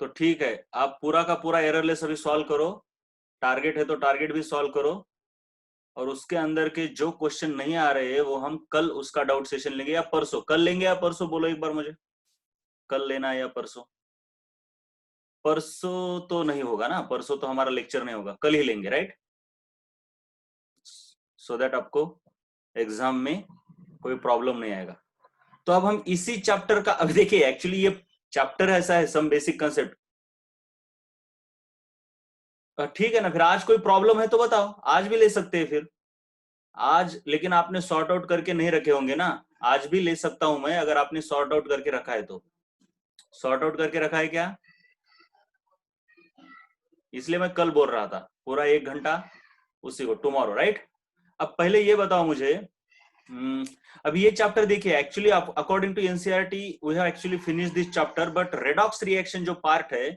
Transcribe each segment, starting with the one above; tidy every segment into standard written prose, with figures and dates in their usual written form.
तो ठीक है, आप पूरा का पूरा एररलेस अभी सॉल्व करो, टारगेट है तो टारगेट भी सॉल्व करो, और उसके अंदर के जो क्वेश्चन नहीं आ रहे हैं वो हम कल उसका डाउट सेशन लेंगे, या परसों। कल लेंगे या परसों, बोलो एक बार मुझे, कल लेना है या परसों? परसों तो नहीं होगा ना, परसों तो हमारा लेक्चर नहीं होगा, कल ही लेंगे, राइट? सो दैट आपको एग्जाम में कोई प्रॉब्लम नहीं आएगा। तो अब हम इसी चैप्टर का, अब देखिए एक्चुअली ये चैप्टर ऐसा है, सम बेसिक कंसेप्ट। ठीक है ना, फिर आज कोई प्रॉब्लम है तो बताओ, आज भी ले सकते हैं फिर आज, लेकिन आपने सॉर्ट आउट करके नहीं रखे होंगे ना। आज भी ले सकता हूं मैं, अगर आपने सॉर्ट आउट करके रखा है तो। सॉर्ट आउट करके रखा है क्या? इसलिए मैं कल बोल रहा था, पूरा 1 घंटा उसी को, टुमारो, राइट? अब पहले ये बताओ मुझे, अब ये चैप्टर देखिए, actually according to NCERT we have actually finish this chapter, but redox reaction जो पार्ट है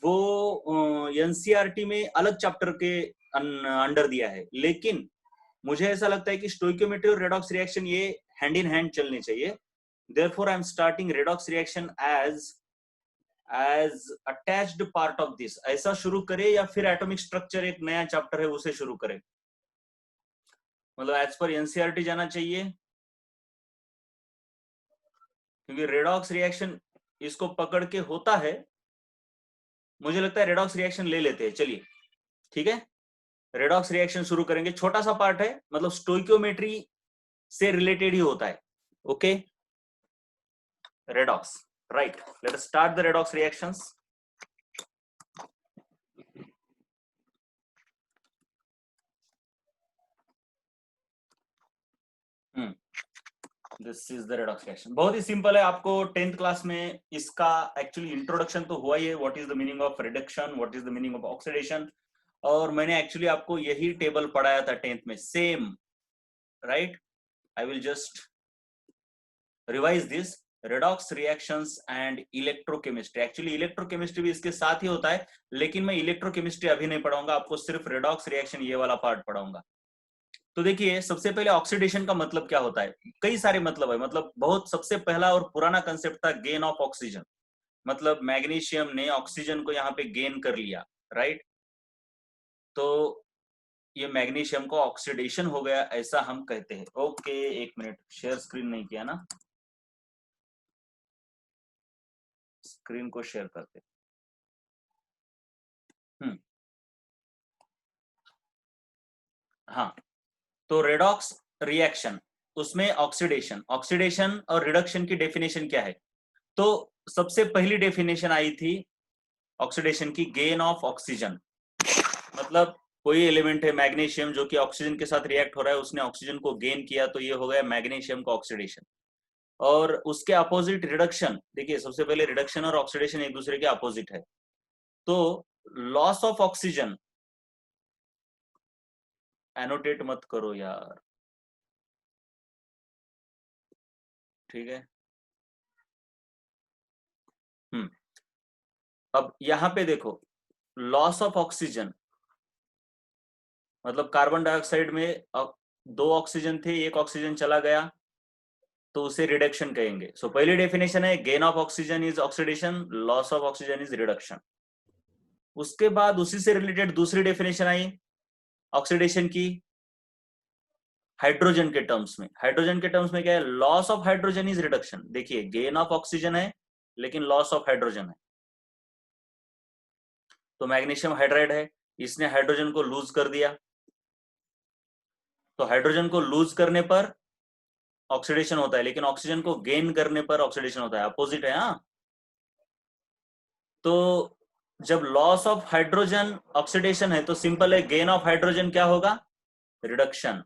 वो एनसीईआरटी में अलग चैप्टर के अंडर दिया है, लेकिन मुझे ऐसा लगता है कि स्टोइकियोमेट्री और रेडॉक्स रिएक्शन ये हैंड इन हैंड चलनी चाहिए। Therefore I am starting redox reaction as attached part of this. ऐसा शुरू करे या फिर एटॉमिक स्ट्रक्चर एक नया चैप्टर है उसे शुरू करे, मतलब एज पर एनसीईआरटी जाना चाहिए, क्योंकि रेडॉक्स रिएक्शन इसको पकड़ के होता है। मुझे लगता है रेडॉक्स रिएक्शन ले लेते हैं, चलिए ठीक है, रेडॉक्स रिएक्शन शुरू करेंगे। छोटा सा पार्ट है, मतलब स्टोइकियोमेट्री से रिलेटेड ही होता है। Okay, redox, right? Let us start the redox reactions. This is the redox reaction, बहुत ही सिंपल है। आपको 10th क्लास में इसका एक्चुअली इंट्रोडक्शन तो हुआ ही है, what is the meaning of reduction, what is the meaning of oxidation, और मैंने एक्चुअली आपको यही टेबल पढ़ाया था 10th में, same, right? I will just revise this, redox reactions and electrochemistry. Actually electrochemistry भी इसके साथ ही होता है, लेकिन मैं इलेक्ट्रोकेमिस्ट्री अभी नहीं पढ़ाऊंगा, आपको सिर्फ रेडॉक्स रिएक्शन ये वाला पार्ट पढ़ाऊंगा। तो देखिए, सबसे पहले ऑक्सीडेशन का मतलब क्या होता है? कई सारे मतलब है, मतलब बहुत सबसे पहला और पुराना कंसेप्ट था गेन ऑफ ऑक्सीजन, मतलब मैग्नीशियम ने ऑक्सीजन को यहाँ पे गेन कर लिया, राइट? तो ये मैग्नीशियम को ऑक्सीडेशन हो गया, ऐसा हम कहते हैं। ओके, एक मिनट, शेयर स्क्रीन नहीं किया ना, स्क्रीन को शेयर करते। हाँ, तो रेडॉक्स रिएक्शन, उसमें ऑक्सीडेशन, ऑक्सीडेशन और रिडक्शन की डेफिनेशन क्या है? तो सबसे पहली डेफिनेशन आई थी ऑक्सीडेशन की, गेन ऑफ ऑक्सीजन, मतलब कोई एलिमेंट है मैग्नीशियम जो कि ऑक्सीजन के साथ रिएक्ट हो रहा है, उसने ऑक्सीजन को गेन किया, तो ये हो गया मैग्नीशियम का ऑक्सीडेशन। और उसके अपोजिट रिडक्शन, देखिए सबसे पहले रिडक्शन और ऑक्सीडेशन एक दूसरे के अपोजिट है, तो लॉस ऑफ ऑक्सीजन, एनोटेट मत करो यार, ठीक है? अब यहां पे देखो, लॉस ऑफ ऑक्सीजन मतलब कार्बन डाइऑक्साइड में दो ऑक्सीजन थे, एक ऑक्सीजन चला गया, तो उसे रिडक्शन कहेंगे। सो पहली डेफिनेशन है gain of oxygen is oxidation, loss of oxygen is reduction. उसके बाद उसी से रिलेटेड दूसरी डेफिनेशन आई ऑक्सीडेशन की, हाइड्रोजन के टर्म्स में। हाइड्रोजन के टर्म्स में क्या है? Loss of hydrogen is reduction. देखिए, गेन ऑफ ऑक्सीजन है लेकिन लॉस ऑफ हाइड्रोजन है। तो मैग्नीशियम हाइड्राइड है, इसने हाइड्रोजन को लूज कर दिया, तो हाइड्रोजन को लूज करने पर ऑक्सीडेशन होता है, लेकिन ऑक्सीजन को गेन करने पर ऑक्सीडेशन होता है, अपोजिट है। हाँ, तो जब लॉस ऑफ हाइड्रोजन ऑक्सीडेशन है तो सिंपल है, गेन ऑफ हाइड्रोजन क्या होगा? रिडक्शन।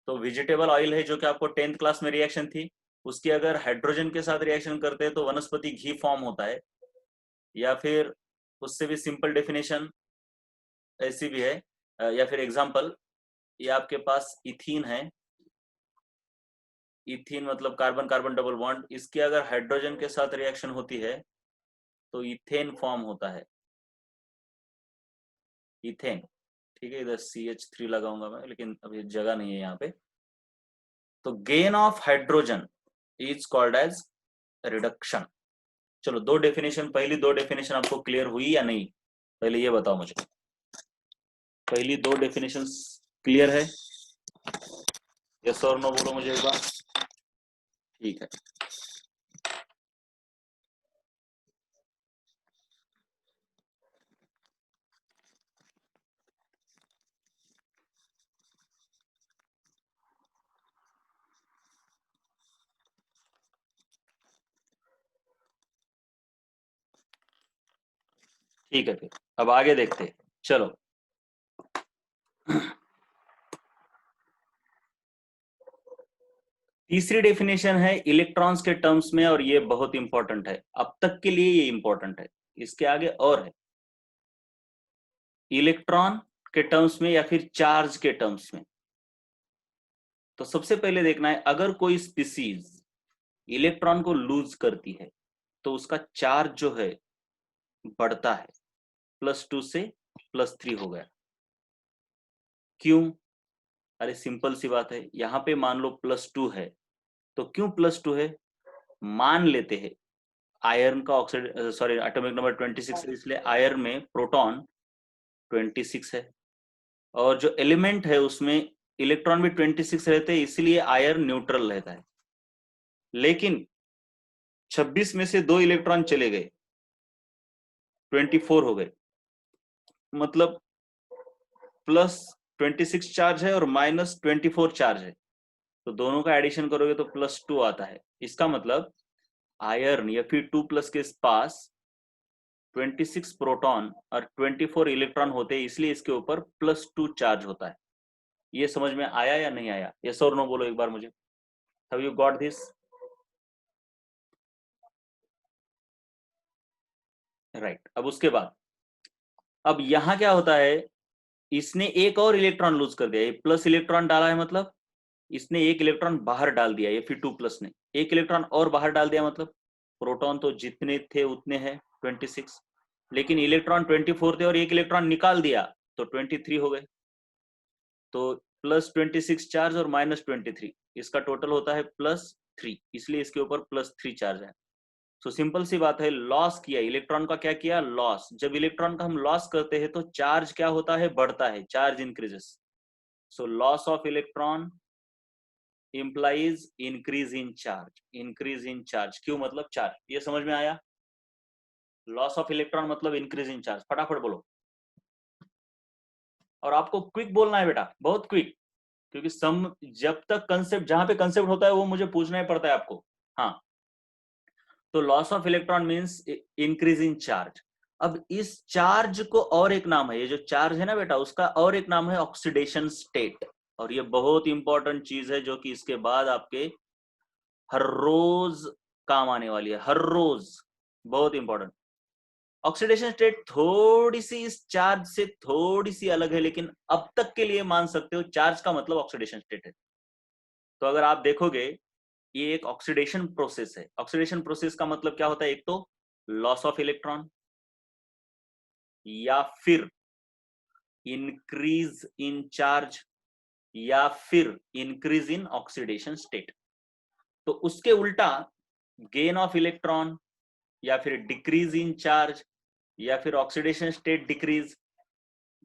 तो वेजिटेबल ऑयल है जो कि आपको 10th क्लास में रिएक्शन थी, उसकी अगर हाइड्रोजन के साथ रिएक्शन करते हैं तो वनस्पति घी फॉर्म होता है, या फिर उससे भी सिंपल डेफिनेशन ऐसी भी है, या फिर एग्जांपल, ये आपके पास इथीन है, इथीन मतलब कार्बन कार्बन डबल बॉन्ड, इसकी अगर हाइड्रोजन के साथ रिएक्शन होती है तो इथेन फॉर्म होता है, इथेन, ठीक है? इधर CH3 लगाऊंगा मैं, लेकिन अभी जगह नहीं है यहाँ पे। तो gain of hydrogen is called as reduction. चलो दो डेफिनेशन, पहली दो डेफिनेशन आपको क्लियर हुई या नहीं, पहले ये बताओ मुझे, पहली दो डेफिनेशन क्लियर है? यस और नो बोलो मुझे एक बार। ठीक है, ठीक है, फिर अब आगे देखते हैं। चलो तीसरी डेफिनेशन है इलेक्ट्रॉन्स के टर्म्स में, और ये बहुत इंपॉर्टेंट है, अब तक के लिए ये इंपॉर्टेंट है, इसके आगे और है। इलेक्ट्रॉन के टर्म्स में या फिर चार्ज के टर्म्स में। तो सबसे पहले देखना है, अगर कोई स्पीसीज इलेक्ट्रॉन को लूज करती है तो उसका चार्ज जो है बढ़ता है, +2 से +3 हो गया। क्यों? अरे सिंपल सी बात है, यहां पे मान लो +2 है, तो क्यों +2 है? मान लेते हैं आयरन का ऑक्साइड सॉरी एटॉमिक नंबर 26 है, इसलिए आयरन में प्रोटॉन 26 है, और जो एलिमेंट है उसमें इलेक्ट्रॉन भी 26 रहते हैं, इसलिए आयरन न्यूट्रल रहता है। लेकिन 26 में से 2 इलेक्ट्रॉन चले गए, 24 हो गए, मतलब +26 चार्ज है और -24 चार्ज है, तो दोनों का एडिशन करोगे तो +2 आता है। इसका मतलब आयरन या फिर 2+ के पास 26 प्रोटॉन और 24 इलेक्ट्रॉन होते हैं, इसलिए इसके ऊपर +2 चार्ज होता है। ये समझ में आया या नहीं आया? यस और नो बोलो एक बार मुझे। Have you got this? Right. अब उसके बाद, अब यहां क्या होता है, इसने एक और इलेक्ट्रॉन लूज कर दिया, ये प्लस इलेक्ट्रॉन डाला है, मतलब इसने एक इलेक्ट्रॉन बाहर डाल दिया, ये फिर 2+ ने एक इलेक्ट्रॉन और बाहर डाल दिया, मतलब प्रोटॉन तो जितने थे उतने हैं 26, लेकिन इलेक्ट्रॉन 24 थे और एक इलेक्ट्रॉन निकाल दिया तो 23 हो गए। तो +26 चार्ज और -23, इसका टोटल होता है +3, इसलिए इसके ऊपर +3 चार्ज है। तो सिंपल सी बात है, लॉस किया इलेक्ट्रॉन का, क्या किया? लॉस। जब इलेक्ट्रॉन का हम लॉस करते हैं तो चार्ज क्या होता है? बढ़ता है, charge increases. So loss of electron implies increase in charge, increase in charge. क्यों? मतलब चार्ज। ये समझ में आया? लॉस ऑफ इलेक्ट्रॉन मतलब इंक्रीज इन चार्ज। फटाफट बोलो, और आपको क्विक बोलना है बेटा, बहुत क्विक, क्योंकि सम जब तक कंसेप्ट, जहां पे कंसेप्ट होता है वो मुझे पूछना ही पड़ता है आपको। हाँ, तो loss of electron means increase in charge. अब इस चार्ज को और एक नाम है, ये जो चार्ज है ना बेटा, उसका और एक नाम है ऑक्सीडेशन स्टेट। और ये बहुत इंपॉर्टेंट चीज है, जो कि इसके बाद आपके हर रोज काम आने वाली है, हर रोज, बहुत इंपॉर्टेंट। ऑक्सीडेशन स्टेट थोड़ी सी इस चार्ज से थोड़ी सी अलग है, लेकिन अब तक के लिए मान सकते हो चार्ज का मतलब ऑक्सीडेशन स्टेट है। तो अगर आप देखोगे, ये एक ऑक्सीडेशन प्रोसेस है। ऑक्सीडेशन प्रोसेस का मतलब क्या होता है? एक तो लॉस ऑफ इलेक्ट्रॉन, या फिर इंक्रीज इन चार्ज, या फिर इंक्रीज इन ऑक्सीडेशन स्टेट। तो उसके उल्टा गेन ऑफ इलेक्ट्रॉन, या फिर डिक्रीज इन चार्ज, या फिर ऑक्सीडेशन स्टेट डिक्रीज,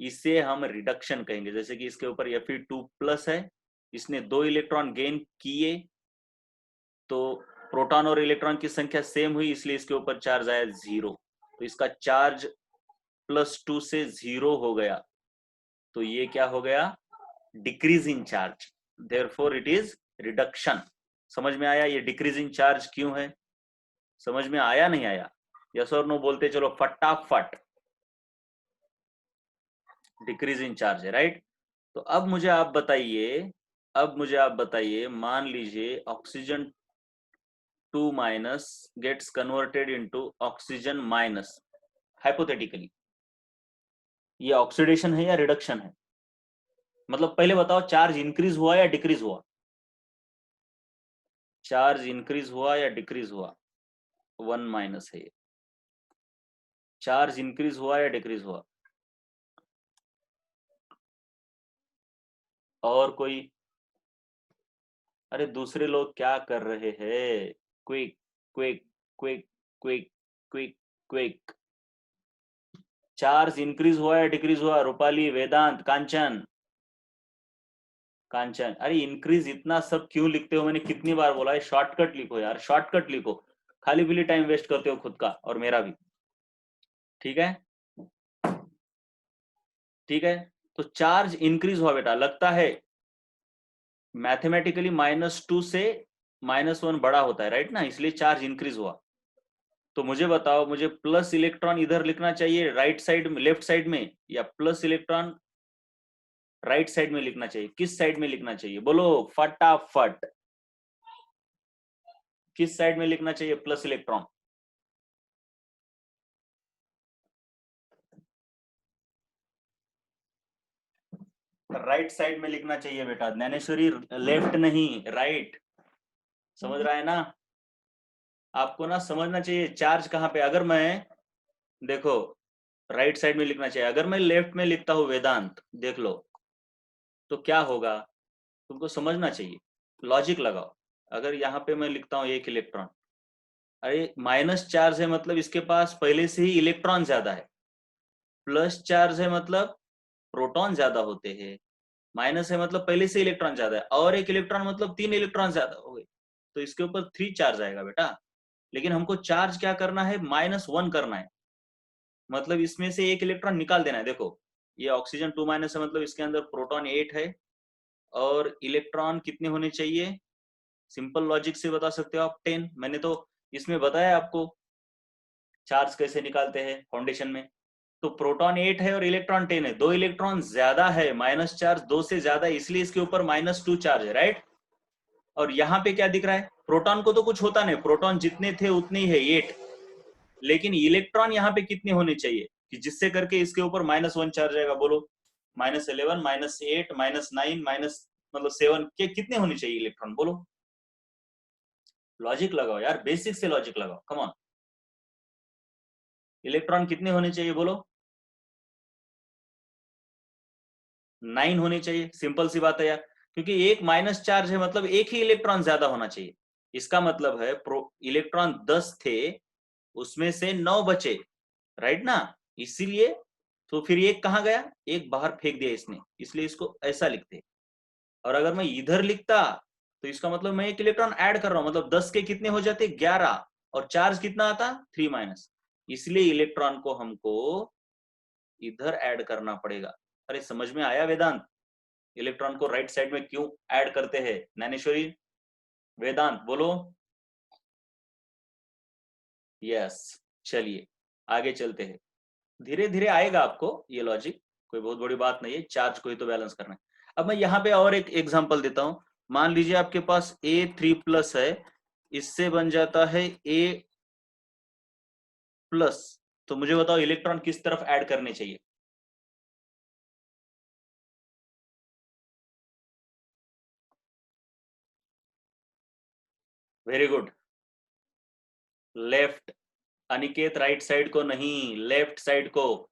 इसे हम रिडक्शन कहेंगे। जैसे कि इसके ऊपर Fe2+ है, इसने 2 इलेक्ट्रॉन गेन किए, तो प्रोटॉन और इलेक्ट्रॉन की संख्या सेम हुई, इसलिए इसके ऊपर चार्ज आया 0, तो इसका चार्ज +2 से 0 हो गया, तो ये क्या हो गया? Decrease in charge, therefore it is reduction. समझ में आया ये डिक्रीज इन चार्ज क्यों है? समझ में आया नहीं आया? यस और नो बोलते चलो फटाफट। डिक्रीज इन चार्ज है, राइट। तो अब मुझे आप बताइए, अब मुझे आप बताइए, मान लीजिए oxygen 2- gets converted into oxygen minus, hypothetically, ये ऑक्सीडेशन है या रिडक्शन है? मतलब पहले बताओ, चार्ज इंक्रीज हुआ या डिक्रीज हुआ? चार्ज इंक्रीज हुआ या डिक्रीज हुआ? 1- है ये। चार्ज इंक्रीज हुआ या डिक्रीज हुआ? और कोई? अरे दूसरे लोग क्या कर रहे हैं? Quick quick quick quick. Quick quick. Charge increase हुआ या डिक्रीज हुआ? रूपाली, वेदांत, कांचन। कांचन, अरे इंक्रीज इतना सब क्यों लिखते हो? मैंने कितनी बार बोला है शॉर्टकट लिखो यार, शॉर्टकट लिखो। खाली पीली टाइम वेस्ट करते हो खुद का और मेरा भी। ठीक है, ठीक है। तो चार्ज इंक्रीज हुआ बेटा, लगता है मैथमेटिकली -2 से -1 बड़ा होता है, राइट ना, इसलिए चार्ज इंक्रीज हुआ। तो मुझे बताओ, मुझे प्लस इलेक्ट्रॉन इधर लिखना चाहिए राइट साइड में, लेफ्ट साइड में, या प्लस इलेक्ट्रॉन राइट साइड में लिखना चाहिए? किस साइड में लिखना चाहिए बोलो फटाफट? किस साइड में लिखना चाहिए प्लस इलेक्ट्रॉन? राइट साइड में लिखना चाहिए बेटा, ज्ञानेश्वरी, लेफ्ट नहीं, राइट। समझ रहा है ना? आपको ना समझना चाहिए चार्ज कहाँ पे। अगर मैं, देखो, राइट साइड में लिखना चाहिए। अगर मैं लेफ्ट में लिखता हूँ वेदांत, देख लो तो क्या होगा, तुमको समझना चाहिए, लॉजिक लगाओ। अगर यहाँ पे मैं लिखता हूँ 1 इलेक्ट्रॉन, अरे माइनस चार्ज है मतलब इसके पास पहले से ही इलेक्ट्रॉन ज्यादा है। प्लस चार्ज है मतलब प्रोटॉन ज्यादा होते हैं। माइनस है मतलब पहले से इलेक्ट्रॉन ज्यादा है, और 1 इलेक्ट्रॉन मतलब 3 इलेक्ट्रॉन ज्यादा हो गए, तो इसके ऊपर 3 चार्ज आएगा बेटा। लेकिन हमको चार्ज क्या करना है, -1 करना है। मतलब इसमें से 1 इलेक्ट्रॉन निकाल देना है। देखो ये ऑक्सीजन 2- है, मतलब इसके अंदर प्रोटॉन 8 है, और इलेक्ट्रॉन कितने होने चाहिए? सिंपल लॉजिक से बता सकते हो आप, 10। मैंने तो इसमें बताया आपको चार्ज कैसे निकालते हैं फाउंडेशन में। तो प्रोटॉन 8 है और इलेक्ट्रॉन 10 है, 2 इलेक्ट्रॉन ज्यादा है, माइनस चार्ज 2 से ज्यादा है, इसलिए इसके ऊपर -2 चार्ज है, राइट। और यहाँ पे क्या दिख रहा है, प्रोटॉन को तो कुछ होता नहीं, प्रोटॉन जितने थे उतने ही है, 8। लेकिन इलेक्ट्रॉन यहाँ पे कितने होने चाहिए कि जिससे करके इसके ऊपर -1 चार्ज आएगा? बोलो, -11, -8, -9, माइनस मतलब 7 के कितने होने चाहिए इलेक्ट्रॉन? बोलो, लॉजिक लगाओ यार, बेसिक से लॉजिक लगाओ, कम ऑन। इलेक्ट्रॉन कितने होने चाहिए बोलो? 9 होने चाहिए, सिंपल सी बात है यार। क्योंकि एक माइनस चार्ज है मतलब एक ही इलेक्ट्रॉन ज्यादा होना चाहिए। इसका मतलब है इलेक्ट्रॉन 10 थे, उसमें से 9 बचे, राइट ना। इसीलिए तो फिर एक कहाँ गया, एक बाहर फेंक दिया इसने, इसलिए इसको ऐसा लिखते। और अगर मैं इधर लिखता तो इसका मतलब मैं 1 इलेक्ट्रॉन ऐड कर रहा हूं, मतलब 10 के कितने हो जाते, 11, और चार्ज कितना आता, 3-। इसलिए इलेक्ट्रॉन को हमको इधर ऐड करना पड़ेगा। अरे समझ में आया वेदांत? इलेक्ट्रॉन को राइट साइड में क्यों ऐड करते हैं? ज्ञानेश्वरी, वेदांत बोलो। यस, चलिए आगे चलते हैं। धीरे धीरे आएगा आपको ये लॉजिक, कोई बहुत बड़ी बात नहीं है, चार्ज को ही तो बैलेंस करना है। अब मैं यहाँ पे और एक एग्जांपल देता हूँ। मान लीजिए आपके पास A3+ है, इससे बन जाता है A+। तो मुझे बताओ इलेक्ट्रॉन किस तरफ ऐड करने चाहिए? Very good, left. Aniket right side को नहीं, लेफ्ट साइड को।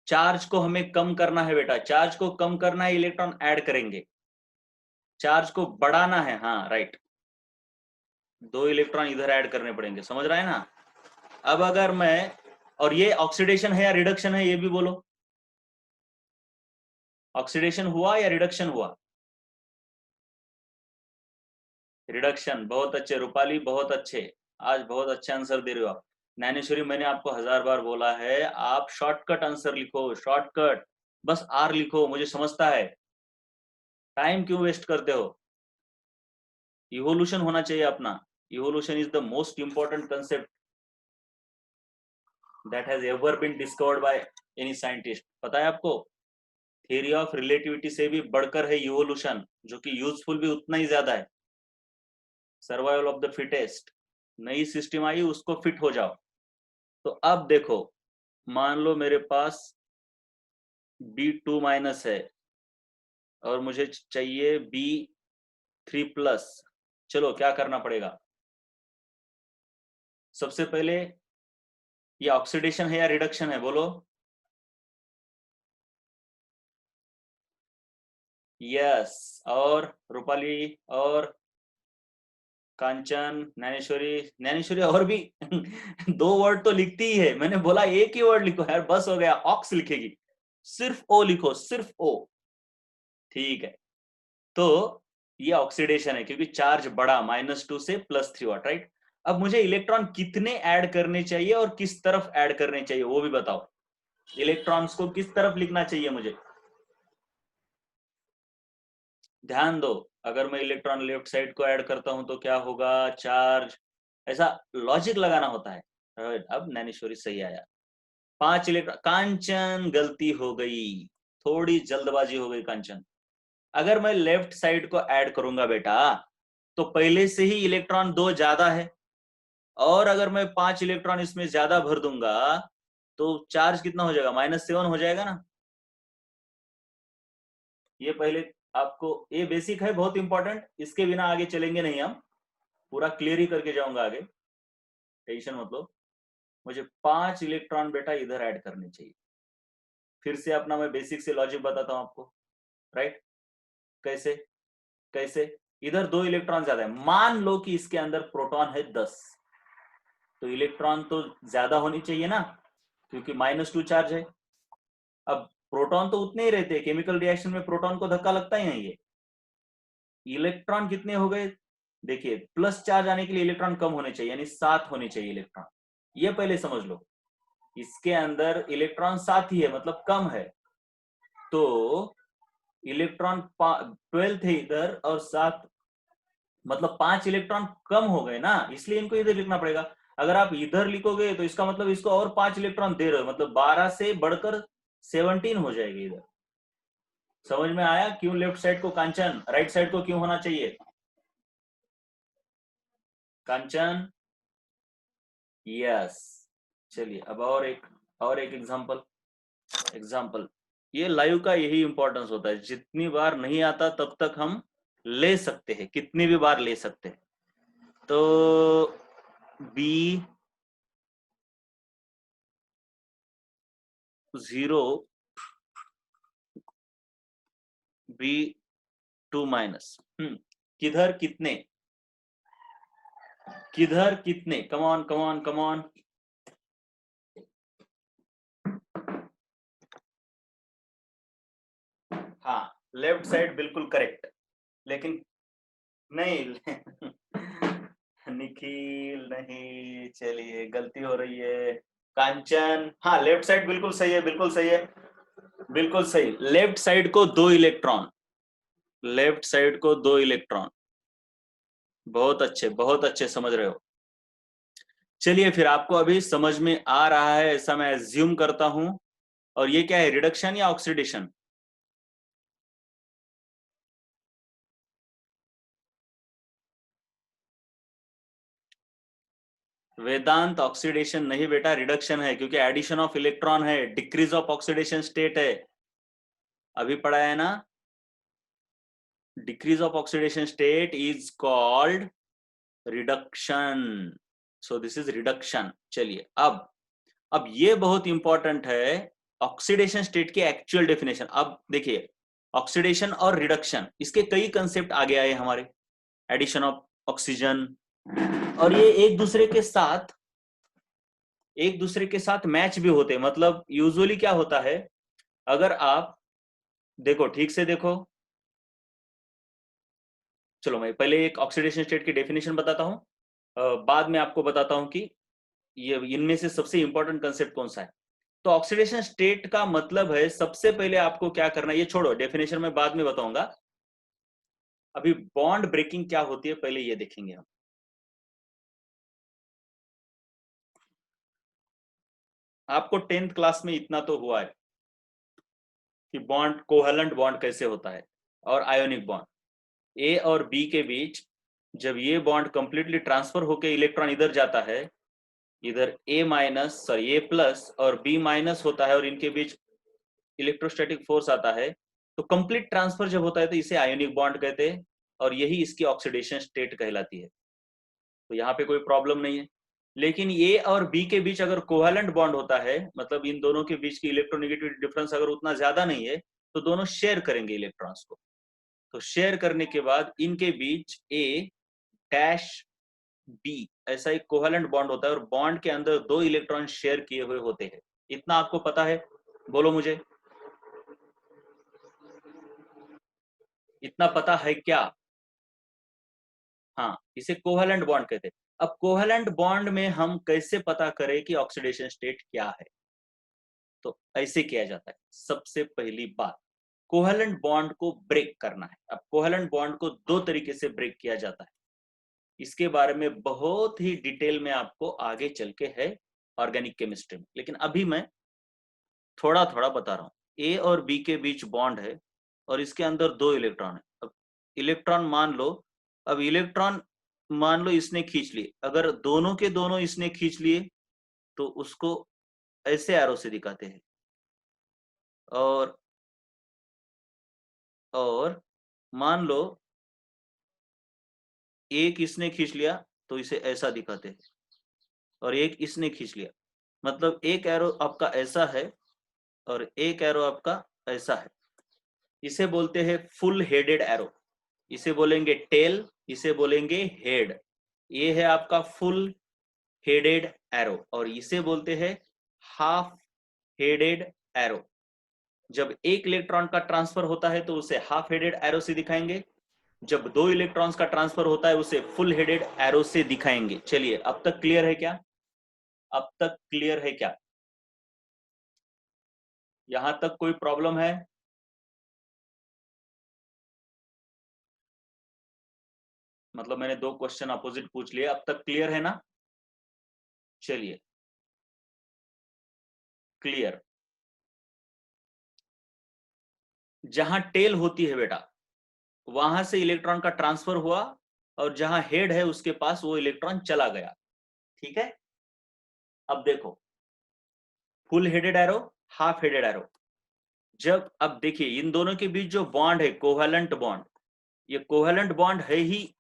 चार्ज को हमें कम करना है बेटा, चार्ज को कम करना है, इलेक्ट्रॉन ऐड करेंगे। चार्ज को बढ़ाना है, हाँ राइट, 2 इलेक्ट्रॉन इधर ऐड करने पड़ेंगे, समझ रहा है ना। अब अगर मैं, और ये ऑक्सीडेशन है या रिडक्शन है ये भी बोलो, ऑक्सीडेशन हुआ या रिडक्शन हुआ? रिडक्शन, बहुत अच्छे रूपाली, बहुत अच्छे, आज बहुत अच्छे आंसर दे रहे हो आप। ज्ञानेश्वरी, मैंने आपको 1000 बार बोला है आप शॉर्टकट आंसर लिखो, शॉर्टकट, बस आर लिखो, मुझे समझता है, टाइम क्यों वेस्ट करते हो? इवोल्यूशन होना चाहिए अपना। Evolution is the most important concept that has ever been discovered by any scientist. पता है आपको, थियरी ऑफ रिलेटिविटी से भी बढ़कर है इवोल्यूशन, जो कि यूजफुल भी उतना ही ज्यादा है। सर्वाइवल ऑफ द फिटेस्ट, नई सिस्टम आई उसको फिट हो जाओ। तो अब देखो, मान लो मेरे पास B2- है और मुझे चाहिए B3+। चलो क्या करना पड़ेगा, सबसे पहले ये ऑक्सीडेशन है या रिडक्शन है बोलो? यस, और रूपाली, और कांचन, ज्ञानेश्वरी, ज्ञानेश्वरी और भी 2 वर्ड तो लिखती ही है, मैंने बोला एक ही वर्ड लिखो यार, बस हो गया, ऑक्स लिखेगी, सिर्फ ओ लिखो, सिर्फ ओ, ठीक है। तो ये ऑक्सीडेशन है क्योंकि चार्ज बढ़ा, -2 से +3 वाट, राइट। अब मुझे इलेक्ट्रॉन कितने ऐड करने चाहिए और किस तरफ ऐड करने चाहिए वो भी बताओ। इलेक्ट्रॉन्स को किस तरफ लिखना चाहिए मुझे, ध्यान दो। अगर मैं इलेक्ट्रॉन लेफ्ट साइड को ऐड करता हूं तो क्या होगा, चार्ज, ऐसा लॉजिक लगाना होता है। अब ज्ञानेश्वरी सही आया, 5 इलेक्ट्रॉन, कांचन गलती हो गई, थोड़ी जल्दबाजी हो गई कांचन। अगर मैं लेफ्ट साइड को ऐड करूंगा बेटा, तो पहले से ही इलेक्ट्रॉन 2 ज्यादा है, और अगर मैं 5 इलेक्ट्रॉन इसमें ज्यादा भर दूंगा तो चार्ज कितना हो जाएगा, -7 हो जाएगा ना। ये पहले आपको, ये बेसिक है, बहुत इंपॉर्टेंट, इसके बिना आगे चलेंगे नहीं हम, पूरा क्लियर ही करके जाऊंगा आगे, टेंशन मत लो। मुझे 5 इलेक्ट्रॉन बेटा इधर ऐड करने चाहिए। फिर से अपना मैं बेसिक से लॉजिक बताता हूं आपको, राइट। कैसे, कैसे, इधर 2 इलेक्ट्रॉन ज्यादा है, मान लो कि इसके अंदर प्रोटॉन है 10, तो इलेक्ट्रॉन तो ज्यादा होनी चाहिए ना, क्योंकि -2 चार्ज है। अब प्रोटॉन तो उतने ही रहते हैं, केमिकल रिएक्शन में प्रोटॉन को धक्का लगता ही नहीं है। इलेक्ट्रॉन कितने हो गए, देखिए प्लस चार्ज आने के लिए इलेक्ट्रॉन कम होने चाहिए, यानी 7 होने चाहिए इलेक्ट्रॉन, ये पहले समझ लो। इसके अंदर इलेक्ट्रॉन 7 ही है, मतलब कम है, तो इलेक्ट्रॉन 12 थे इधर और 7, मतलब 5 इलेक्ट्रॉन कम हो गए ना, इसलिए इनको इधर लिखना पड़ेगा। अगर आप इधर लिखोगे तो इसका मतलब इसको और 5 इलेक्ट्रॉन दे रहे हो, मतलब 12 से बढ़कर 17 हो जाएगी इधर। समझ में आया क्यों लेफ्ट साइड को कांचन, राइट साइड को क्यों होना चाहिए कांचन, यस। चलिए अब और एक एग्जांपल, एग्जांपल, ये लाइव का यही इंपॉर्टेंस होता है, जितनी बार नहीं आता तब तक हम ले सकते हैं, कितनी भी बार ले सकते हैं। तो B0 B2 किधर कितने, किधर कितने, come on come on come on, हाँ लेफ्ट साइड बिल्कुल करेक्ट, लेकिन नहीं निखिल नहीं, चलिए गलती हो रही है। कांचन, हाँ लेफ्ट साइड बिल्कुल सही है, बिल्कुल सही है, बिल्कुल सही, लेफ्ट साइड को 2 इलेक्ट्रॉन, लेफ्ट साइड को 2 इलेक्ट्रॉन, बहुत अच्छे, बहुत अच्छे समझ रहे हो। चलिए फिर आपको अभी समझ में आ रहा है ऐसा मैं एज्यूम करता हूं। और ये क्या है, रिडक्शन या ऑक्सीडेशन, वेदांत ऑक्सीडेशन नहीं बेटा, रिडक्शन है, क्योंकि एडिशन ऑफ इलेक्ट्रॉन है, डिक्रीज ऑफ ऑक्सीडेशन स्टेट है, अभी पढ़ा है ना। Decrease of oxidation state is called reduction, so this is reduction. चलिए अब ये बहुत इंपॉर्टेंट है, ऑक्सीडेशन स्टेट की एक्चुअल डेफिनेशन। अब देखिए ऑक्सीडेशन और रिडक्शन, इसके कई कंसेप्ट आगे आए हमारे, एडिशन ऑफ ऑक्सीजन, और ये एक दूसरे के साथ मैच भी होते हैं। मतलब यूजुअली क्या होता है, अगर आप देखो ठीक से देखो, चलो मैं पहले एक ऑक्सीडेशन स्टेट की डेफिनेशन बताता हूं, बाद में आपको बताता हूं कि ये इनमें से सबसे इंपॉर्टेंट कंसेप्ट कौन सा है। तो ऑक्सीडेशन स्टेट का मतलब है, सबसे पहले आपको क्या करना है, ये छोड़ो डेफिनेशन में बाद में बताऊंगा, अभी बॉन्ड ब्रेकिंग क्या होती है पहले ये देखेंगे हम। आपको 10th क्लास में इतना तो हुआ है कि बॉन्ड, कोवेलेंट बॉन्ड कैसे होता है, और आयोनिक बॉन्ड ए और बी के बीच, जब ये बॉन्ड कंप्लीटली ट्रांसफर होकर इलेक्ट्रॉन इधर जाता है, इधर ए प्लस और बी माइनस होता है, और इनके बीच इलेक्ट्रोस्टैटिक फोर्स आता है, तो कंप्लीट ट्रांसफर जब होता है तो इसे आयोनिक बॉन्ड कहते हैं, और यही इसकी ऑक्सीडेशन स्टेट कहलाती है। तो यहाँ पे कोई प्रॉब्लम नहीं है। लेकिन ए और बी के बीच अगर कोवेलेंट बॉन्ड होता है, मतलब इन दोनों के बीच की इलेक्ट्रोनेगेटिविटी डिफरेंस अगर उतना ज्यादा नहीं है, तो दोनों शेयर करेंगे इलेक्ट्रॉन्स को। तो शेयर करने के बाद इनके बीच ए डैश बी ऐसा एक कोवेलेंट बॉन्ड होता है और बॉन्ड के अंदर 2 इलेक्ट्रॉन शेयर किए हुए होते हैं। इतना आपको पता है? बोलो मुझे, इतना पता है क्या? हाँ, इसे कोवेलेंट बॉन्ड कहते हैं। अब कोवेलेंट बॉन्ड में हम कैसे पता करें कि ऑक्सीडेशन स्टेट क्या है? तो ऐसे किया जाता है। सबसे पहली बात, कोवेलेंट बॉन्ड को ब्रेक करना है। अब कोवेलेंट बॉन्ड को 2 तरीके से ब्रेक किया जाता है। इसके बारे में बहुत ही डिटेल में आपको आगे चल के है ऑर्गेनिक केमिस्ट्री में, लेकिन अभी मैं थोड़ा थोड़ा बता रहा हूँ। ए और बी के बीच बॉन्ड है और इसके अंदर 2 इलेक्ट्रॉन है। अब इलेक्ट्रॉन मान लो, अब इलेक्ट्रॉन मान लो इसने खींच लिए, अगर दोनों के दोनों इसने खींच लिए तो उसको ऐसे एरो से दिखाते हैं। और मान लो एक इसने खींच लिया तो इसे ऐसा दिखाते हैं, और एक इसने खींच लिया, मतलब एक एरो आपका ऐसा है और एक एरो आपका ऐसा है। इसे बोलते हैं फुल हेडेड एरो। इसे बोलेंगे टेल, इसे बोलेंगे हेड। ये है आपका फुल हेडेड एरो और इसे बोलते हैं हाफ हेडेड एरो। जब एक इलेक्ट्रॉन का ट्रांसफर होता है तो उसे हाफ हेडेड एरो से दिखाएंगे, जब 2 इलेक्ट्रॉन्स का ट्रांसफर होता है उसे फुल हेडेड एरो से दिखाएंगे। चलिए, अब तक क्लियर है क्या? अब तक क्लियर है क्या? यहां तक कोई प्रॉब्लम है? मतलब मैंने 2 क्वेश्चन अपोजिट पूछ लिए, अब तक क्लियर है ना? चलिए, क्लियर। जहां टेल होती है बेटा, वहां से इलेक्ट्रॉन का ट्रांसफर हुआ और जहां हेड है उसके पास वो इलेक्ट्रॉन चला गया। ठीक है, अब देखो, full headed arrow, half headed arrow. जब अब देखिए इन दोनों के बीच जो बॉन्ड है कोवेलेंट बॉन्ड, ये कोवेलेंट बॉन्ड है ही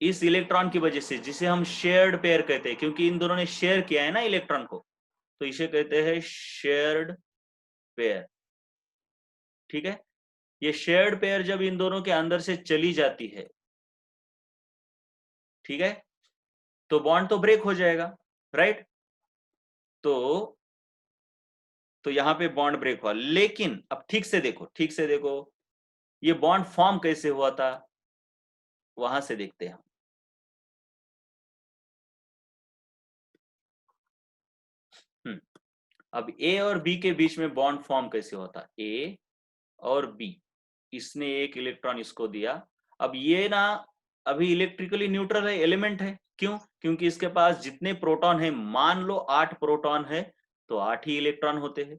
इस इलेक्ट्रॉन की वजह से, जिसे हम शेयर्ड पेयर कहते हैं, क्योंकि इन दोनों ने शेयर किया है ना इलेक्ट्रॉन को, तो इसे कहते हैं शेयर्ड पेयर। ठीक है, ये शेयर्ड पेयर जब इन दोनों के अंदर से चली जाती है, ठीक है, तो बॉन्ड तो ब्रेक हो जाएगा, राइट? तो यहाँ पे बॉन्ड ब्रेक हुआ, लेकिन अब ठीक से देखो, ठीक से देखो, ये बॉन्ड फॉर्म कैसे हुआ था, वहां से देखते हैं हम। अब ए और बी के बीच में बॉन्ड फॉर्म कैसे होता? ए और बी, इसने एक इलेक्ट्रॉन इसको दिया। अब ये ना अभी इलेक्ट्रिकली न्यूट्रल है, एलिमेंट है। क्यों? क्योंकि इसके पास जितने प्रोटॉन है, मान लो 8 प्रोटॉन है तो 8 ही इलेक्ट्रॉन होते हैं।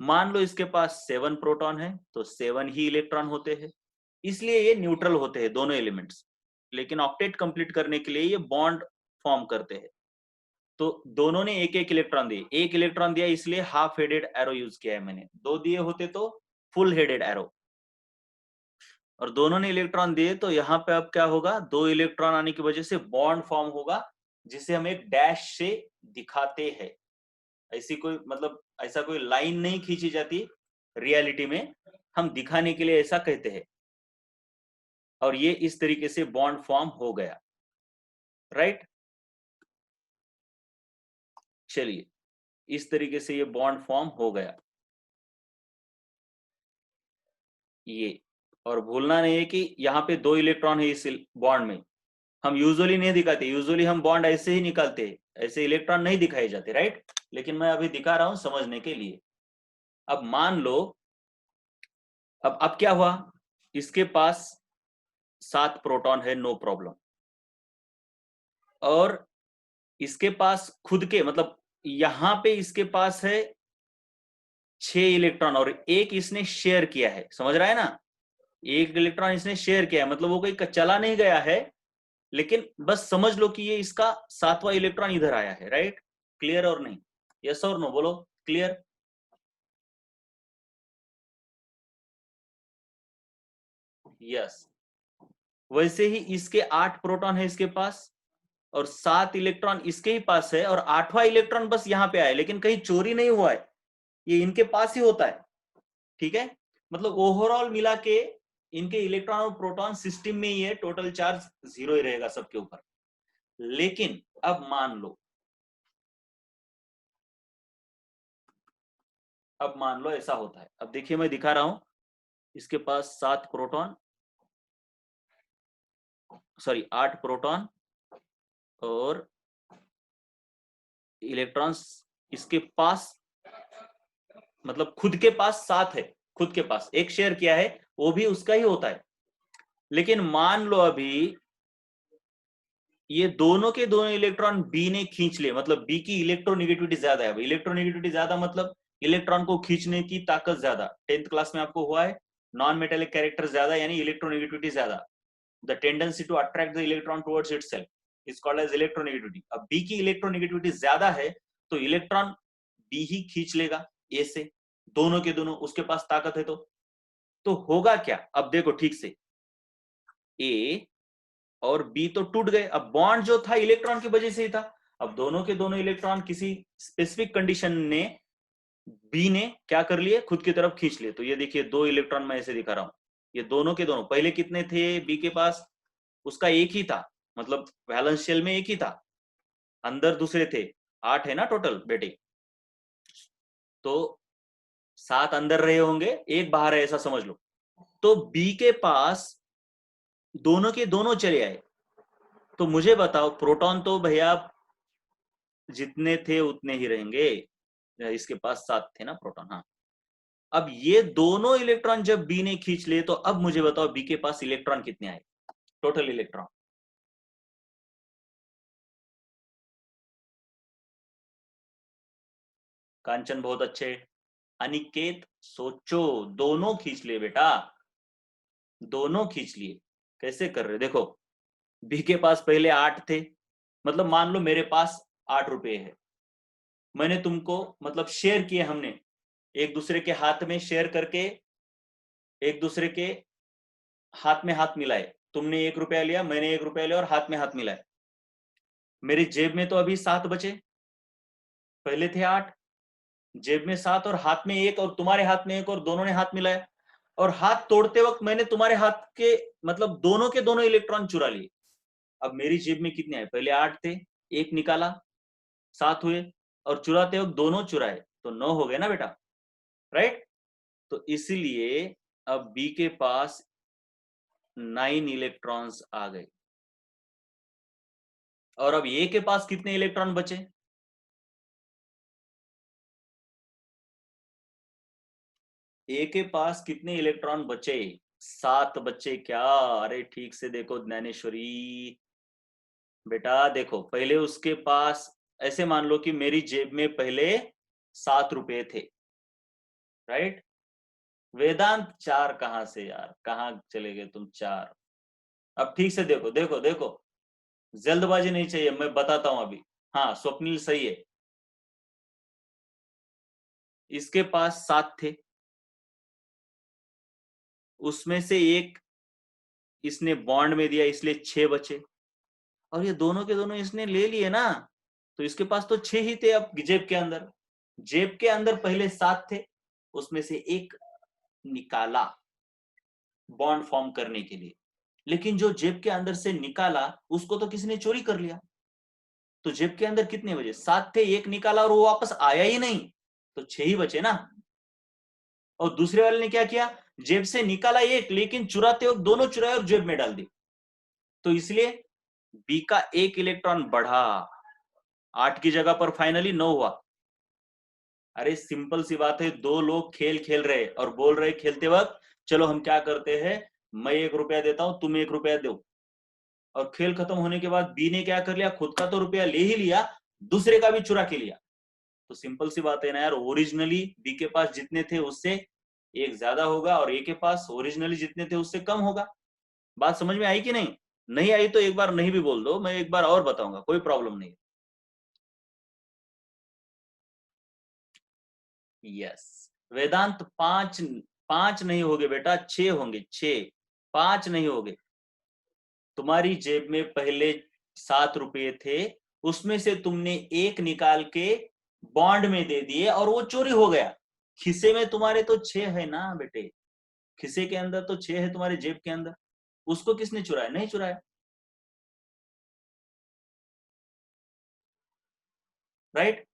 मान लो इसके पास 7 प्रोटॉन है तो 7 ही इलेक्ट्रॉन होते हैं। इसलिए ये न्यूट्रल होते हैं दोनों एलिमेंट्स, लेकिन ऑक्टेट कंप्लीट करने के लिए ये बॉन्ड फॉर्म करते हैं। तो दोनों ने एक एक इलेक्ट्रॉन दिए, एक इलेक्ट्रॉन दिया इसलिए हाफ हेडेड एरो यूज किया है मैंने, 2 दिए होते तो फुल हेडेड एरो। और दोनों ने इलेक्ट्रॉन दिए तो यहाँ पे अब क्या होगा, 2 इलेक्ट्रॉन आने की वजह से बॉन्ड फॉर्म होगा, जिसे हम एक डैश से दिखाते हैं। ऐसी कोई मतलब ऐसा कोई लाइन नहीं खींची जाती रियलिटी में, हम दिखाने के लिए ऐसा कहते हैं। और ये इस तरीके से बॉन्ड फॉर्म हो गया, राइट? चलिए, इस तरीके से ये बॉन्ड फॉर्म हो गया ये। और भूलना नहीं है कि यहाँ पे 2 इलेक्ट्रॉन है इस बॉन्ड में। हम यूजुअली नहीं दिखाते, यूजुअली हम बॉन्ड ऐसे ही निकालते हैं, ऐसे इलेक्ट्रॉन नहीं दिखाए जाते, राइट? लेकिन मैं अभी दिखा रहा हूं समझने के लिए। अब मान लो, अब क्या हुआ, इसके पास 7 प्रोटॉन है, नो प्रॉब्लम। और इसके पास खुद के मतलब यहां पे इसके पास है 6 इलेक्ट्रॉन और एक इसने शेयर किया है, समझ रहा है ना? एक इलेक्ट्रॉन इसने शेयर किया है, मतलब वो कोई चला नहीं गया है, लेकिन बस समझ लो कि ये इसका 7वां इलेक्ट्रॉन इधर आया है, राइट? क्लियर और नहीं? यस और नो बोलो, क्लियर? यस। वैसे ही इसके 8 प्रोटॉन है इसके पास और 7 इलेक्ट्रॉन इसके ही पास है, और 8वां इलेक्ट्रॉन बस यहाँ पे आया, लेकिन कहीं चोरी नहीं हुआ है, ये इनके पास ही होता है। ठीक है, मतलब ओवरऑल मिला के इनके इलेक्ट्रॉन और प्रोटॉन सिस्टम में ही है, टोटल चार्ज 0 ही रहेगा सबके ऊपर। लेकिन अब मान लो ऐसा होता है। अब देखिए मैं दिखा रहा हूं, इसके पास 7 प्रोटॉन, सॉरी 8 प्रोटॉन और इलेक्ट्रॉन्स इसके पास, मतलब खुद के पास 7 है, खुद के पास एक शेयर किया है, वो भी उसका ही होता है। लेकिन मान लो अभी ये दोनों के दोनों इलेक्ट्रॉन बी ने खींच लिए, मतलब बी की इलेक्ट्रोनेगेटिविटी ज्यादा है। इलेक्ट्रोनेगेटिविटी ज्यादा मतलब इलेक्ट्रॉन को खींचने की ताकत ज्यादा। 10th क्लास में आपको हुआ है, नॉन मेटेलिक कैरेक्टर ज्यादा यानी इलेक्ट्रोनेगेटिविटी ज्यादा। The tendency to attract the electron towards itself is called as electronegativity. अब बी की इलेक्ट्रोनेगेटिविटी ज्यादा है तो इलेक्ट्रॉन बी ही खींच लेगा ए से, दोनों के दोनों उसके पास ताकत है। तो होगा क्या, अब देखो ठीक से, ए और बी तो टूट गए। अब बॉन्ड जो था इलेक्ट्रॉन की वजह से ही था। अब दोनों के दोनों इलेक्ट्रॉन किसी स्पेसिफिक कंडीशन ने बी ने क्या कर लिए, खुद की तरफ खींच लिए। तो ये देखिए 2 इलेक्ट्रॉन मैं ऐसे दिखा रहा हूं, ये दोनों के दोनों, पहले कितने थे बी के पास, उसका एक ही था, मतलब वैलेंस शेल में एक ही था, अंदर दूसरे थे, 8 है ना टोटल बेटे। तो 7 अंदर रहे होंगे, एक बाहर है ऐसा समझ लो। तो बी के पास दोनों के दोनों चले आए। तो मुझे बताओ, प्रोटॉन तो भैया जितने थे उतने ही रहेंगे, इसके पास 7 थे ना प्रोटॉन। हाँ, अब ये दोनों इलेक्ट्रॉन जब बी ने खींच लिए तो अब मुझे बताओ बी के पास इलेक्ट्रॉन कितने आए, टोटल इलेक्ट्रॉन। कांचन बहुत अच्छे। अनिकेत सोचो, दोनों खींच लिए बेटा, दोनों खींच लिए। कैसे कर रहे देखो, बी के पास पहले 8 थे, मतलब मान लो मेरे पास 8 रुपए है, मैंने तुमको मतलब शेयर किए, हमने एक दूसरे के हाथ में शेयर करके एक दूसरे के हाथ में हाथ मिलाए। तुमने 1 रुपया लिया, मैंने 1 रुपया लिया और हाथ में हाथ मिलाए। मेरी जेब में तो अभी 7 बचे, पहले थे 8, जेब में 7 और हाथ में 1 और तुम्हारे हाथ में 1 और दोनों ने हाथ मिलाया। और हाथ तोड़ते वक्त मैंने तुम्हारे हाथ के मतलब दोनों के दोनों इलेक्ट्रॉन चुरा लिए। अब मेरी जेब में कितने आए, पहले 8 थे, 1 निकाला, 7 हुए, और चुराते वक्त दोनों चुराए तो 9 हो गए ना बेटा, राइट। तो इसलिए अब बी के पास 9 इलेक्ट्रॉन्स आ गए। और अब ए के पास कितने इलेक्ट्रॉन बचे, ए के पास कितने इलेक्ट्रॉन बचे, 7 बचे क्या। अरे ठीक से देखो ज्ञानेश्वरी बेटा, देखो पहले उसके पास, ऐसे मान लो कि मेरी जेब में पहले 7 रुपए थे, राइट। वेदांत 4 कहां से यार, कहां चले गए तुम 4। अब ठीक से देखो देखो देखो, जल्दबाजी नहीं चाहिए, मैं बताता हूं अभी। हाँ स्वप्निल सही है, इसके पास 7 थे, उसमें से एक इसने बॉन्ड में दिया इसलिए 6 बचे। और ये दोनों के दोनों इसने ले लिए ना, तो इसके पास तो 6 ही थे। अब जेब के अंदर, जेब के अंदर पहले 7 थे, उसमें से एक निकाला बॉन्ड फॉर्म करने के लिए। लेकिन जो जेब के अंदर से निकाला उसको तो किसी ने चोरी कर लिया। तो जेब के अंदर कितने बचे, 7 थे, एक निकाला और वो वापस आया ही नहीं, तो 6 ही बचे ना। और दूसरे वाले ने क्या किया, जेब से निकाला एक, लेकिन चुराते वक्त दोनों चुराए और जेब में डाल दी। तो इसलिए बी का एक इलेक्ट्रॉन बढ़ा, 8 की जगह पर फाइनली 9 हुआ। अरे सिंपल सी बात है, दो लोग खेल खेल रहे और बोल रहे खेलते वक्त, चलो हम क्या करते हैं, मैं 1 रुपया देता हूं, तुम 1 रुपया दो। और खेल खत्म होने के बाद बी ने क्या कर लिया, खुद का तो रुपया ले ही लिया, दूसरे का भी चुरा के लिया। तो सिंपल सी बात है ना यार, ओरिजिनली बी के पास जितने थे उससे एक ज्यादा होगा और ए के पास ओरिजिनली जितने थे उससे कम होगा। बात समझ में आई कि नहीं, नहीं आई तो एक बार नहीं भी बोल दो, मैं एक बार और बताऊंगा, कोई प्रॉब्लम नहीं। यस, वेदांत 5, 5 नहीं होगे बेटा, 6 होंगे, 6, 5 नहीं होगे। तुम्हारी जेब में पहले 7 रुपये थे, उसमें से तुमने एक निकाल के बॉन्ड में दे दिए और वो चोरी हो गया। खिसे में तुम्हारे तो 6 है ना बेटे, खिसे के अंदर तो 6 है तुम्हारे जेब के अंदर, उसको किसने चुराया? नहीं चुराया, राइट।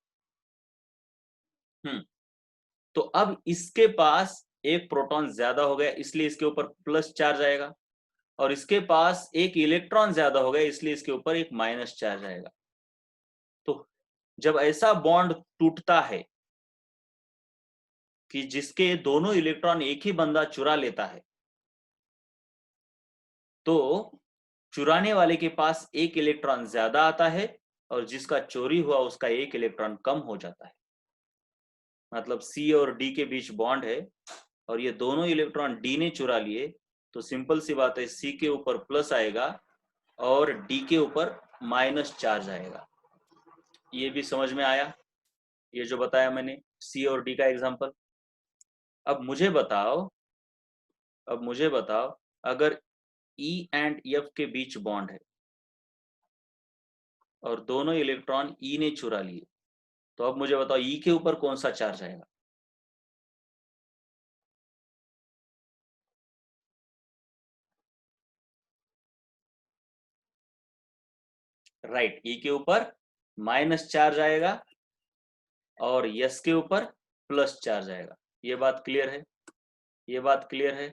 तो अब इसके पास एक प्रोटॉन ज्यादा हो गया इसलिए इसके ऊपर प्लस चार्ज आएगा, और इसके पास एक इलेक्ट्रॉन ज्यादा हो गया इसलिए इसके ऊपर एक माइनस चार्ज आएगा। तो जब ऐसा बॉन्ड टूटता है कि जिसके दोनों इलेक्ट्रॉन एक ही बंदा चुरा लेता है, तो चुराने वाले के पास एक इलेक्ट्रॉन ज्यादा आता है और जिसका चोरी हुआ उसका एक इलेक्ट्रॉन कम हो जाता है। मतलब सी और डी के बीच बॉन्ड है और ये दोनों इलेक्ट्रॉन डी ने चुरा लिए, तो सिंपल सी बात है, सी के ऊपर प्लस आएगा और डी के ऊपर माइनस चार्ज आएगा। ये भी समझ में आया, ये जो बताया मैंने सी और डी का एग्जांपल। अब मुझे बताओ, अगर ई एंड एफ के बीच बॉन्ड है और दोनों इलेक्ट्रॉन ई ने चुरा लिए, तो अब मुझे बताओ ई के ऊपर कौन सा चार्ज आएगा? राइट, ई के ऊपर माइनस चार्ज आएगा और यस के ऊपर प्लस चार्ज आएगा। ये बात क्लियर है? ये बात क्लियर है?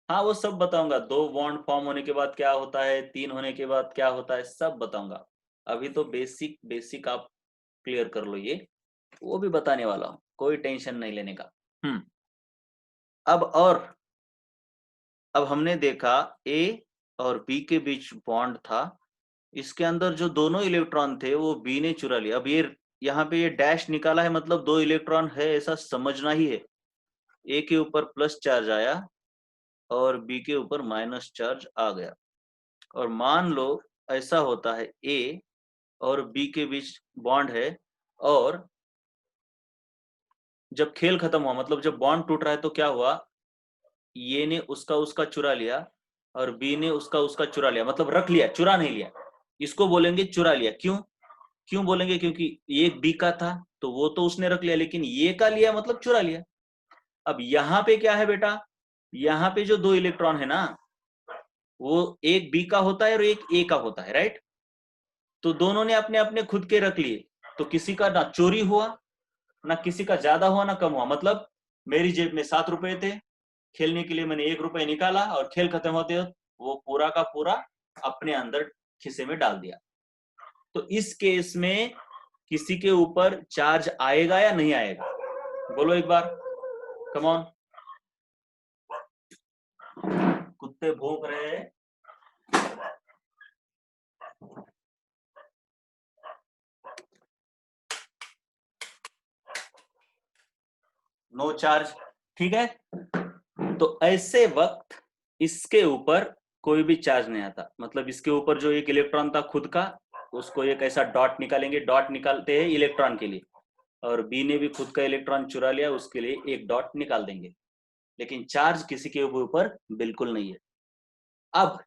हाँ वो सब बताऊंगा, 2 बॉन्ड फॉर्म होने के बाद क्या होता है, 3 होने के बाद क्या होता है, सब बताऊंगा। अभी तो बेसिक बेसिक आप क्लियर कर लो, ये वो भी बताने वाला हूँ, कोई टेंशन नहीं लेने का। अब और अब हमने देखा ए और बी के बीच बॉन्ड था, इसके अंदर जो दोनों इलेक्ट्रॉन थे वो बी ने चुरा लिया। अब ये यहाँ पे ये डैश निकाला है मतलब 2 इलेक्ट्रॉन है ऐसा समझना ही है। ए के ऊपर प्लस चार्ज आया और बी के ऊपर माइनस चार्ज आ गया। और मान लो ऐसा होता है, ए और बी के बीच बॉन्ड है और जब खेल खत्म हुआ, मतलब जब बॉन्ड टूट रहा है, तो क्या हुआ, ये ने उसका उसका चुरा लिया और बी ने उसका उसका चुरा लिया, मतलब रख लिया, चुरा नहीं लिया। इसको बोलेंगे चुरा लिया। क्यों क्यों बोलेंगे? क्योंकि ये बी का था तो वो तो उसने रख लिया, लेकिन ये का लिया मतलब चुरा लिया। अब यहाँ पे क्या है बेटा, यहाँ पे जो 2 इलेक्ट्रॉन है ना, वो एक बी का होता है और एक ए का होता है, राइट। तो दोनों ने अपने अपने खुद के रख लिए, तो किसी का ना चोरी हुआ, ना किसी का ज्यादा हुआ ना कम हुआ। मतलब मेरी जेब में 7 रुपए थे, खेलने के लिए मैंने 1 रुपए निकाला और खेल खत्म होते वो पूरा का पूरा अपने अंदर खिसे में डाल दिया। तो इस केस में किसी के ऊपर चार्ज आएगा या नहीं आएगा? बोलो एक बार, कम ऑन। कुत्ते भौंक रहे हैं। नो चार्ज, ठीक है। तो ऐसे वक्त इसके ऊपर कोई भी चार्ज नहीं आता, मतलब इसके ऊपर जो एक इलेक्ट्रॉन था खुद का, उसको एक ऐसा डॉट निकालेंगे, डॉट निकालते हैं इलेक्ट्रॉन के लिए, और बी ने भी खुद का इलेक्ट्रॉन चुरा लिया, उसके लिए एक डॉट निकाल देंगे, लेकिन चार्ज किसी के ऊपर बिल्कुल नहीं है। अब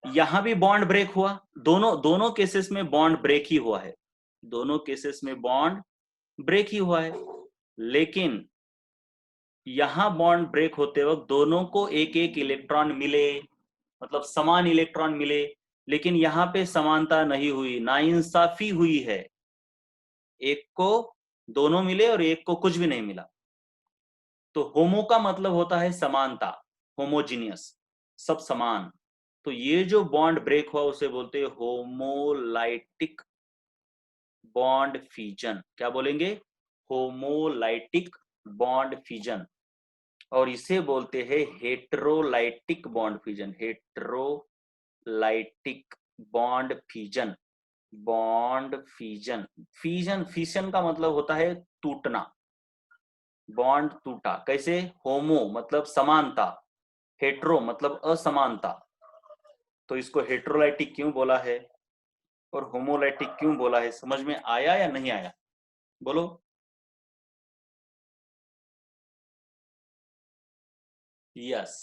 यहां भी बॉन्ड ब्रेक हुआ, दोनों दोनों केसेस में बॉन्ड ब्रेक ही हुआ है, दोनों केसेस में बॉन्ड ब्रेक ही हुआ है। लेकिन यहां बॉन्ड ब्रेक होते वक्त दोनों को एक एक इलेक्ट्रॉन मिले, मतलब समान इलेक्ट्रॉन मिले, लेकिन यहां पे समानता नहीं हुई, नाइंसाफी हुई है। एक को दोनों मिले और एक को कुछ भी नहीं मिला। तो होमो का मतलब होता है समानता, होमोजीनियस, सब समान। तो ये जो बॉन्ड ब्रेक हुआ उसे बोलते हैं होमोलाइटिक बॉन्ड फीजन। क्या बोलेंगे? Homolytic bond fission. और इसे बोलते हैं heterolytic bond fission, heterolytic bond fission, bond fission. Fission, fission का मतलब होता है टूटना, बॉन्ड टूटा। कैसे? होमो मतलब समानता, हेट्रो मतलब असमानता, तो इसको हेट्रोलाइटिक क्यों बोला है और होमोलाइटिक क्यों बोला है, समझ में आया या नहीं आया? बोलो। यस।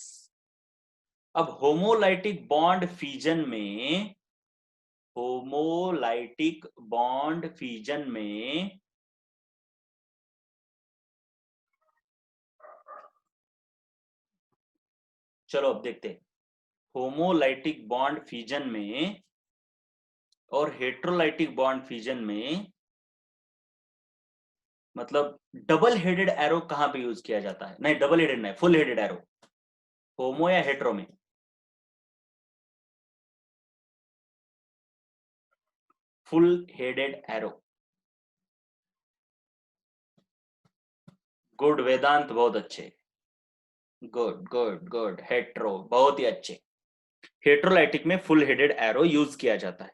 अब होमोलाइटिक बॉन्ड फीजन में, होमोलाइटिक बॉन्ड फीजन में चलो अब देखते हैं, होमोलाइटिक बॉन्ड फ्यूजन में और हेट्रोलाइटिक बॉन्ड फ्यूजन में मतलब डबल हेडेड एरो कहां पे यूज किया जाता है? नहीं, डबल हेडेड नहीं, फुल हेडेड एरो। होमो या हेट्रो में? Full headed arrow. गुड वेदांत, बहुत अच्छे। Good good good. हेट्रो, बहुत ही अच्छे। हेट्रोलाइटिक में फुल हेडेड एरो यूज किया जाता है।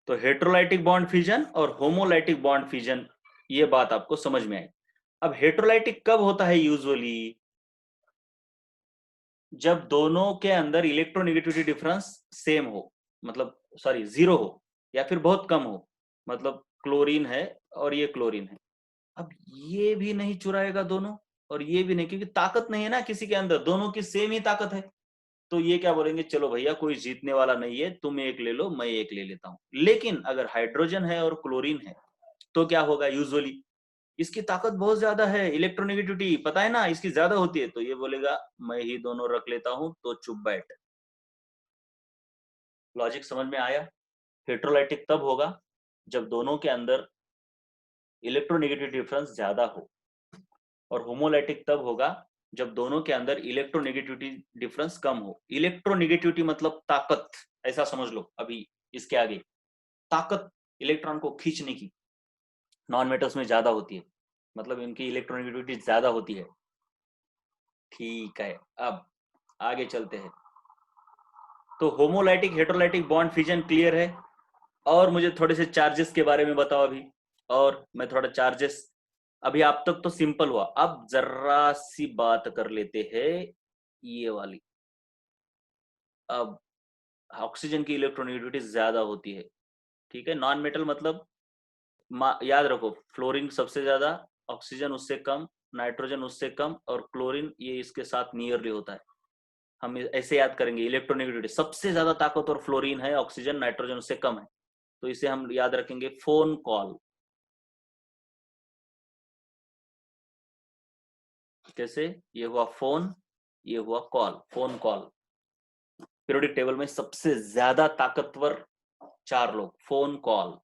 तो हेट्रोलाइटिक बॉन्ड फ्यूजन और होमोलाइटिक बॉन्ड फ्यूजन, ये बात आपको समझ में आई। अब हेट्रोलाइटिक कब होता है यूजुअली? जब दोनों के अंदर इलेक्ट्रोनेगेटिविटी डिफरेंस सेम हो, मतलब सॉरी जीरो हो, या फिर बहुत कम हो। मतलब क्लोरीन है और ये क्लोरीन है, अब ये भी नहीं चुराएगा दोनों और ये भी नहीं, क्योंकि ताकत नहीं है ना किसी के अंदर, दोनों की सेम ही ताकत है। तो ये क्या बोलेंगे, चलो भैया कोई जीतने वाला नहीं है, तुम एक ले लो मैं एक ले लेता हूं। लेकिन अगर हाइड्रोजन है और क्लोरीन है तो क्या होगा, यूजुअली इसकी ताकत बहुत ज्यादा है, इलेक्ट्रोनेगेटिविटी पता है ना इसकी ज्यादा होती है, तो ये बोलेगा मैं ही दोनों रख लेता हूं, तो चुप बैठ। लॉजिक समझ में आया? हेट्रोलाइटिक तब होगा जब दोनों के अंदर इलेक्ट्रोनेगेटिव डिफरेंस ज्यादा हो, और होमोलाइटिक तब होगा जब दोनों के अंदर इलेक्ट्रोनेगेटिविटी डिफरेंस कम हो। इलेक्ट्रोनेगेटिविटी मतलब ताकत, ऐसा समझ लो। अभी इसके आगे ताकत इलेक्ट्रॉन को खींचने की नॉन मेटल्स में ज्यादा होती है, मतलब इनकी इलेक्ट्रोनेगेटिविटी ज्यादा होती है। ठीक है, अब आगे चलते हैं। तो homolytic heterolytic bond fusion clear है। और मुझे थोड़े से चार्जेस के बारे में बताओ अभी, और मैं थोड़ा चार्जेस, अभी आप तक तो सिंपल हुआ, अब जरा सी बात कर लेते हैं ये वाली। अब ऑक्सीजन की इलेक्ट्रोनेगेटिविटी ज्यादा होती है, ठीक है। नॉन मेटल मतलब याद रखो, फ्लोरीन सबसे ज्यादा, ऑक्सीजन उससे कम, नाइट्रोजन उससे कम, और क्लोरीन ये इसके साथ नियरली होता है। हम ऐसे याद करेंगे, इलेक्ट्रोनेगेटिविटी सबसे ज्यादा ताकतवर फ्लोरीन है, ऑक्सीजन नाइट्रोजन उससे कम है, तो इसे हम याद रखेंगे फोन कॉल। कैसे? ये हुआ फोन, ये हुआ call, phone call. Periodic table में सबसे ज्यादा ताकतवर चार लोग, फोन कॉल,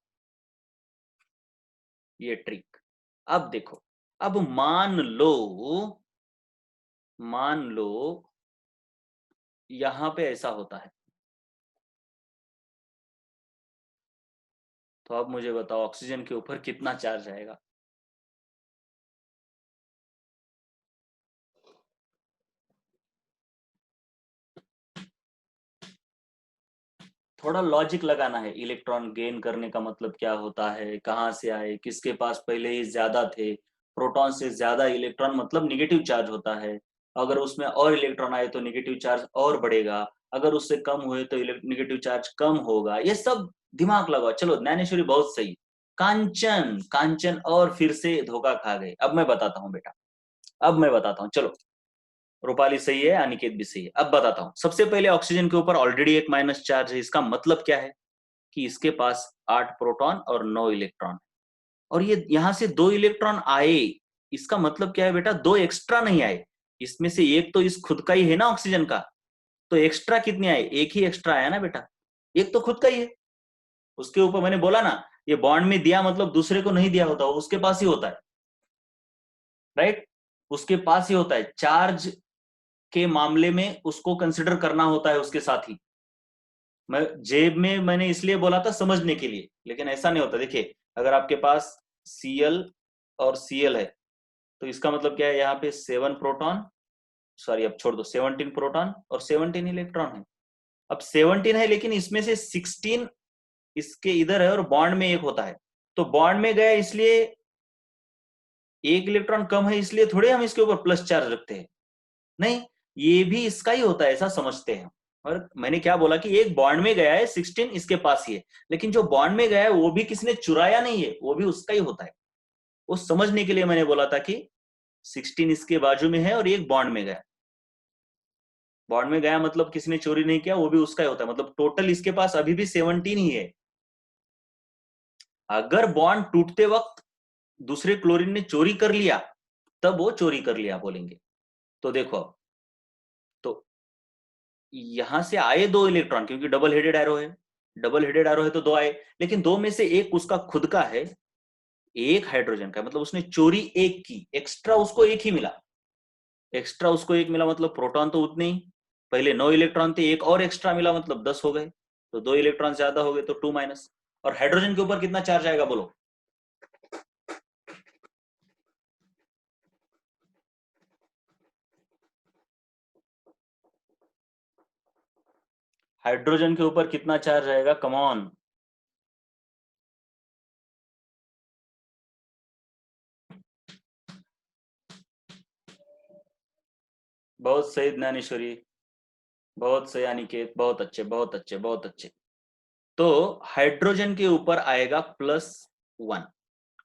ये ट्रिक। अब देखो, अब मान लो यहां पे ऐसा होता है, तो अब मुझे बताओ ऑक्सीजन के ऊपर कितना चार्ज आएगा? थोड़ा लॉजिक लगाना है, इलेक्ट्रॉन गेन करने का मतलब क्या होता है, कहां से आए, किसके पास पहले ही ज्यादा थे। प्रोटॉन से ज्यादा इलेक्ट्रॉन मतलब निगेटिव चार्ज होता है, अगर उसमें और इलेक्ट्रॉन आए तो निगेटिव चार्ज और बढ़ेगा, अगर उससे कम हुए तो निगेटिव चार्ज कम होगा। ये सब दिमाग लगाओ। चलो ज्ञानेश्वरी बहुत सही, कांचन कांचन और फिर से धोखा खा गए। अब मैं बताता हूँ बेटा, अब मैं बताता हूँ, चलो। रूपाली सही है, अनिकेत भी सही है। अब बताता हूँ, सबसे पहले ऑक्सीजन के ऊपर ऑलरेडी एक माइनस चार्ज है, इसका मतलब क्या है कि इसके पास 8 प्रोटॉन और 9 इलेक्ट्रॉन, और ये यहां से 2 इलेक्ट्रॉन आए, इसका मतलब क्या है बेटा, 2 एक्स्ट्रा नहीं आए, इसमें से एक तो इस खुद का ही है ना ऑक्सीजन का, तो एक्स्ट्रा कितने आए, एक ही एक्स्ट्रा आया ना बेटा, एक तो खुद का ही है। उसके ऊपर मैंने बोला ना, ये बॉन्ड में दिया मतलब दूसरे को नहीं दिया होता, उसके पास ही होता है, राइट, उसके पास ही होता है। चार्ज के मामले में उसको कंसिडर करना होता है उसके साथ ही। मैं जेब में मैंने इसलिए बोला था समझने के लिए, लेकिन ऐसा नहीं होता। देखिए, अगर आपके पास Cl और Cl है, तो इसका मतलब क्या है, यहाँ पे 7 प्रोटॉन, सॉरी अब छोड़ दो, 17 प्रोटॉन और 17 इलेक्ट्रॉन है। अब 17 है लेकिन इसमें से 16 इसके इधर है और बॉन्ड में एक होता है, तो बॉन्ड में गया इसलिए एक इलेक्ट्रॉन कम है, इसलिए थोड़े हम इसके ऊपर प्लस चार्ज रखते हैं, नहीं, ये भी इसका ही होता है, ऐसा समझते हैं। और मैंने क्या बोला कि एक बॉन्ड में गया है, 16 इसके पास ही है, लेकिन जो बॉन्ड में गया है वो भी किसने चुराया नहीं है, वो भी उसका ही होता है। वो समझने के लिए मैंने बोला था कि 16 इसके बाजू में है और एक बॉन्ड में गया, बॉन्ड में गया मतलब किसने चोरी नहीं किया, वो भी उसका ही होता है, मतलब टोटल इसके पास अभी भी 17 ही है। अगर बॉन्ड टूटते वक्त दूसरे क्लोरीन ने चोरी कर लिया, तब वो चोरी कर लिया बोलेंगे। तो देखो, तो यहां से आए दो इलेक्ट्रॉन, क्योंकि डबल हेडेड एरो है, डबल हेडेड एरो है तो दो आए, लेकिन दो में से एक उसका खुद का है, एक हाइड्रोजन का, मतलब उसने चोरी एक की, एक्स्ट्रा उसको एक ही मिला, एक्स्ट्रा उसको एक मिला, मतलब प्रोटॉन तो उतने ही, पहले 9 इलेक्ट्रॉन थे, एक और एक्स्ट्रा मिला मतलब 10 हो गए, तो 2 इलेक्ट्रॉन ज्यादा हो गए तो 2 माइनस। और हाइड्रोजन के ऊपर कितना चार्ज आएगा बोलो? हाइड्रोजन के ऊपर कितना चार्ज आएगा, कम ऑन। बहुत सही ज्ञानेश्वरी, बहुत सही अनिकेत, बहुत अच्छे बहुत अच्छे बहुत अच्छे। तो हाइड्रोजन के ऊपर आएगा +1,